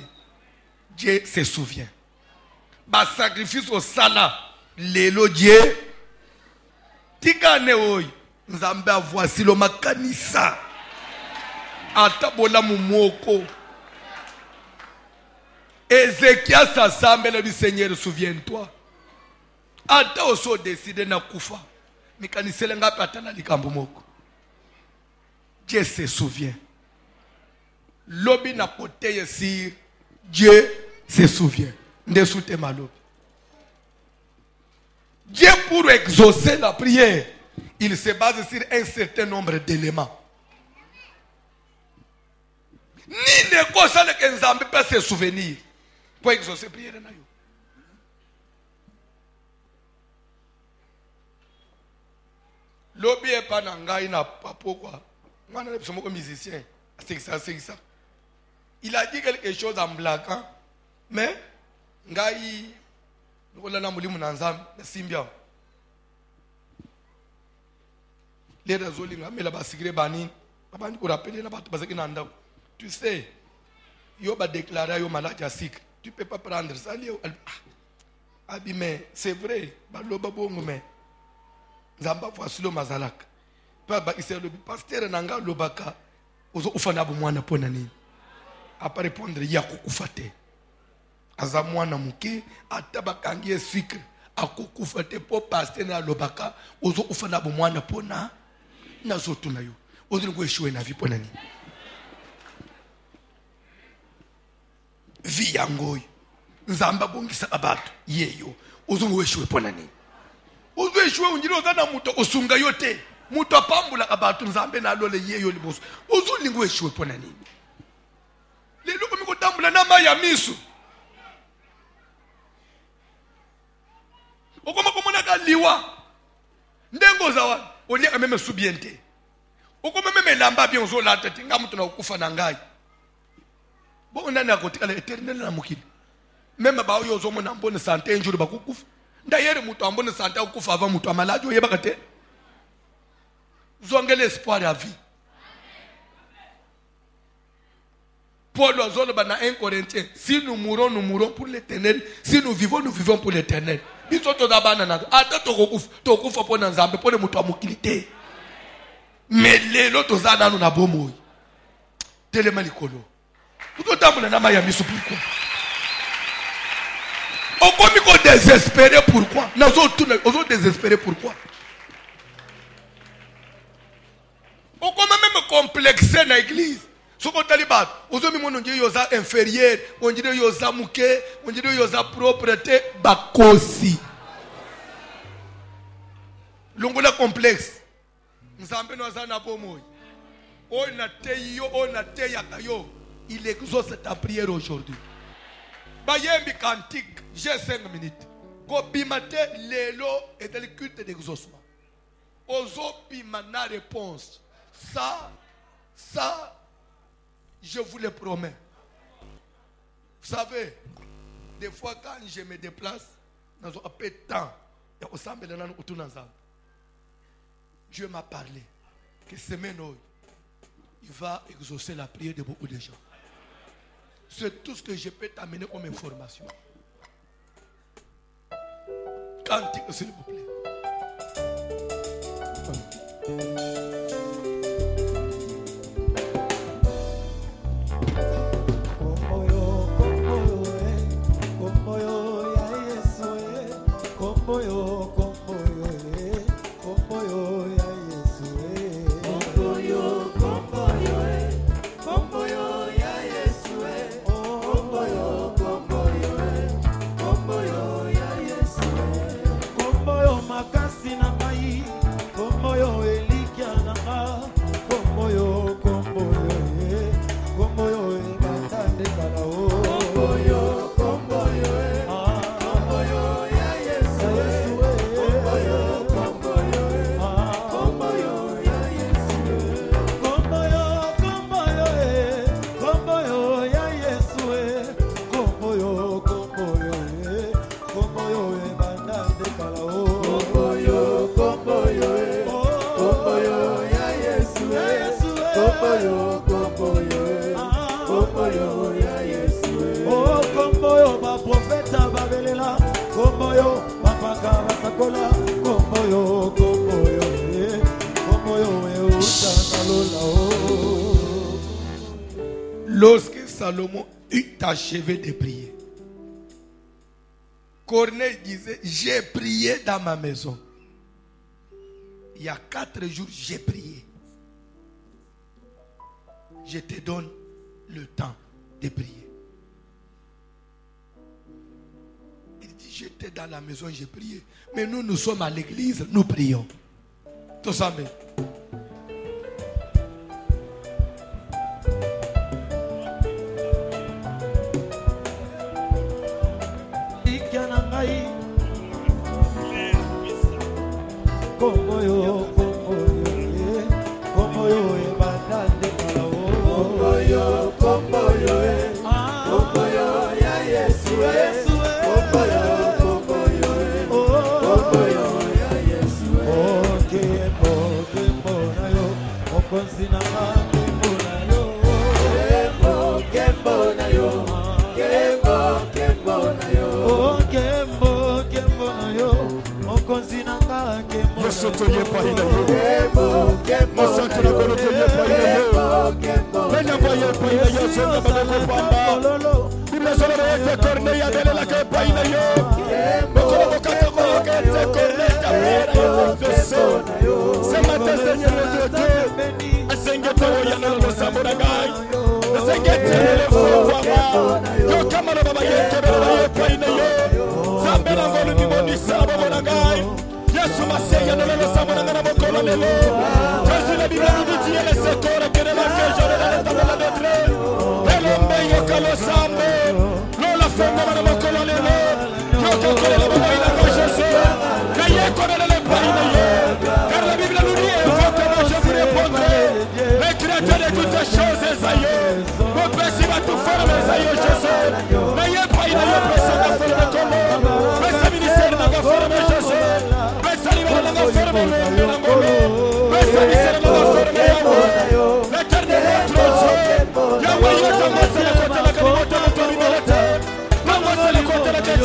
Dieu se souvient. Ba sacrifice au sala lelo Dieu. Tikane oy. Nzambe voici lo makanisa. Atabola mumoko. Ézéchias s'assemble du Seigneur, souviens-toi. Ata oso décidé na kufa. Mikanisele ngapi atana likambo moko. Dieu se souvient. Lobi na poteye sir. Dieu se souvient. Ndesoute malobi. Dieu pour exaucer la prière, il se base sur un certain nombre d'éléments. Ni ne kosala que Nzambe peut se souvenir pour exaucer la prière na yo. Lobi est pas nangai na papokwa. Moi je suis un musicien. C'est ça. Il a dit quelque chose en blaguant. Mais ngai lokola na mulimu na nzambe na simbia les razolinga mela basikire banini abandi ko rappeler na bato bazaki na ndako. Tu sais yo ba déclarer yo malade à cycle, tu peux pas prendre ça lié abi mais c'est vrai ba loba bongo mais nzamba voici le mazalaka ba iselo le pasteur nanga lobaka ozo ufana bu mwana pona nini apa répondre ya kukufa te aza mwana muke ata bakangi cycle akukufa te po pasteur na lobaka ozo ufana bu mwana pona na zoto na yo ozo ngo eshwe na vi pona nini vi yangoy nzamba bongisa abantu yeyo ozo ngo eshwe pona nini ozo eshwe unjiro zana muto osunga yote muto apambula abantu nzambe na lole yeyo liboso ozo lingo eshwe pona nini lelo komiko tambula na maya misu okoma komona kaliwa ndengo zawa olia meme subiente okoma meme lamba bien zo la tete ngamuto na ukufa na ngai bo nani akotika la eternel na mukili meme ba yo zo mona mbone santé injuri bakukufa ndayere muto ambone santé ukufa ava muto amalajo yebaka te zongele espoir à vie. Paul a dit dans 1 Corinthiens, si nous mourons pour l'éternel. Si nous vivons pour l'éternel. Mais les autres nous na bomo. Tellement likolo. Pourquoi on est désespéré pourquoi? On est désespéré pourquoi? On est même complexé dans l'église. Ce qu'on a dit, on dit yoza inférieur, on dit yoza mouké, on dit yoza propreté, bakosi. Longola complexe. Nzambe noza na bomoy. On a teyo, on a teyakayo. Il exauce ta prière aujourd'hui. Bayembi cantique, j'ai 5 minutes. Kobimate lelo est le culte d'exaucement. Ozo bimana réponse. Ça, je vous le promets. Vous savez, des fois quand je me déplace, dans un peu de temps, Dieu m'a parlé que semaine, il va exaucer la prière de beaucoup de gens. C'est tout ce que je peux t'amener comme information. Cantique, s'il vous plaît. Lorsque Salomon eut achevé de prier, Corneille disait, j'ai prié dans ma maison. Il y a 4 jours, j'ai prié. Je te donne le temps de prier. Il dit, j'étais dans la maison, j'ai prié. Mais nous sommes à l'église, nous prions. Tout ça, mais.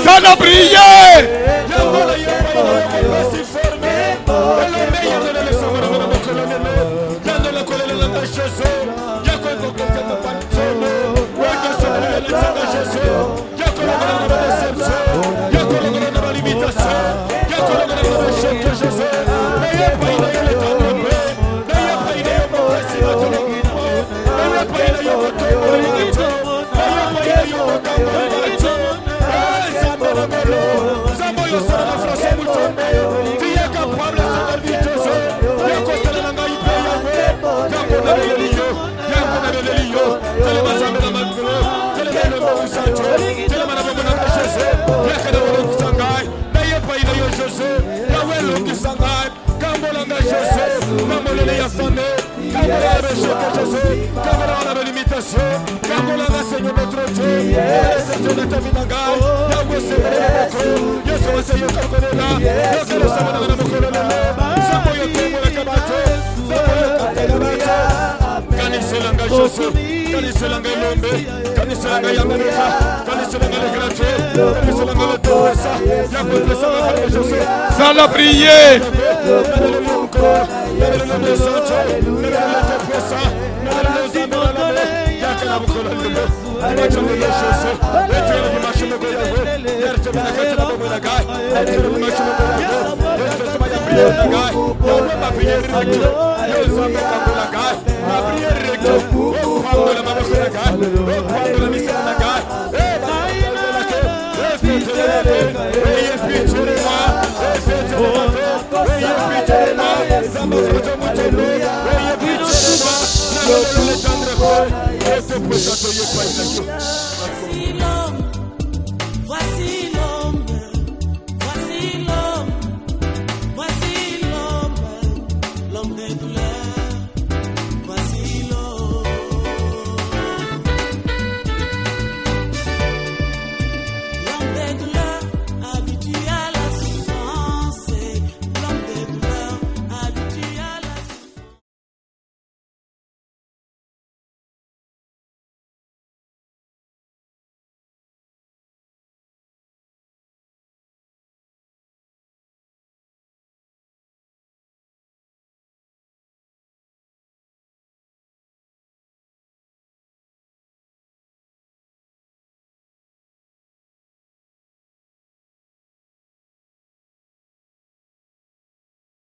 Ça a brillé. Ça l'a prié.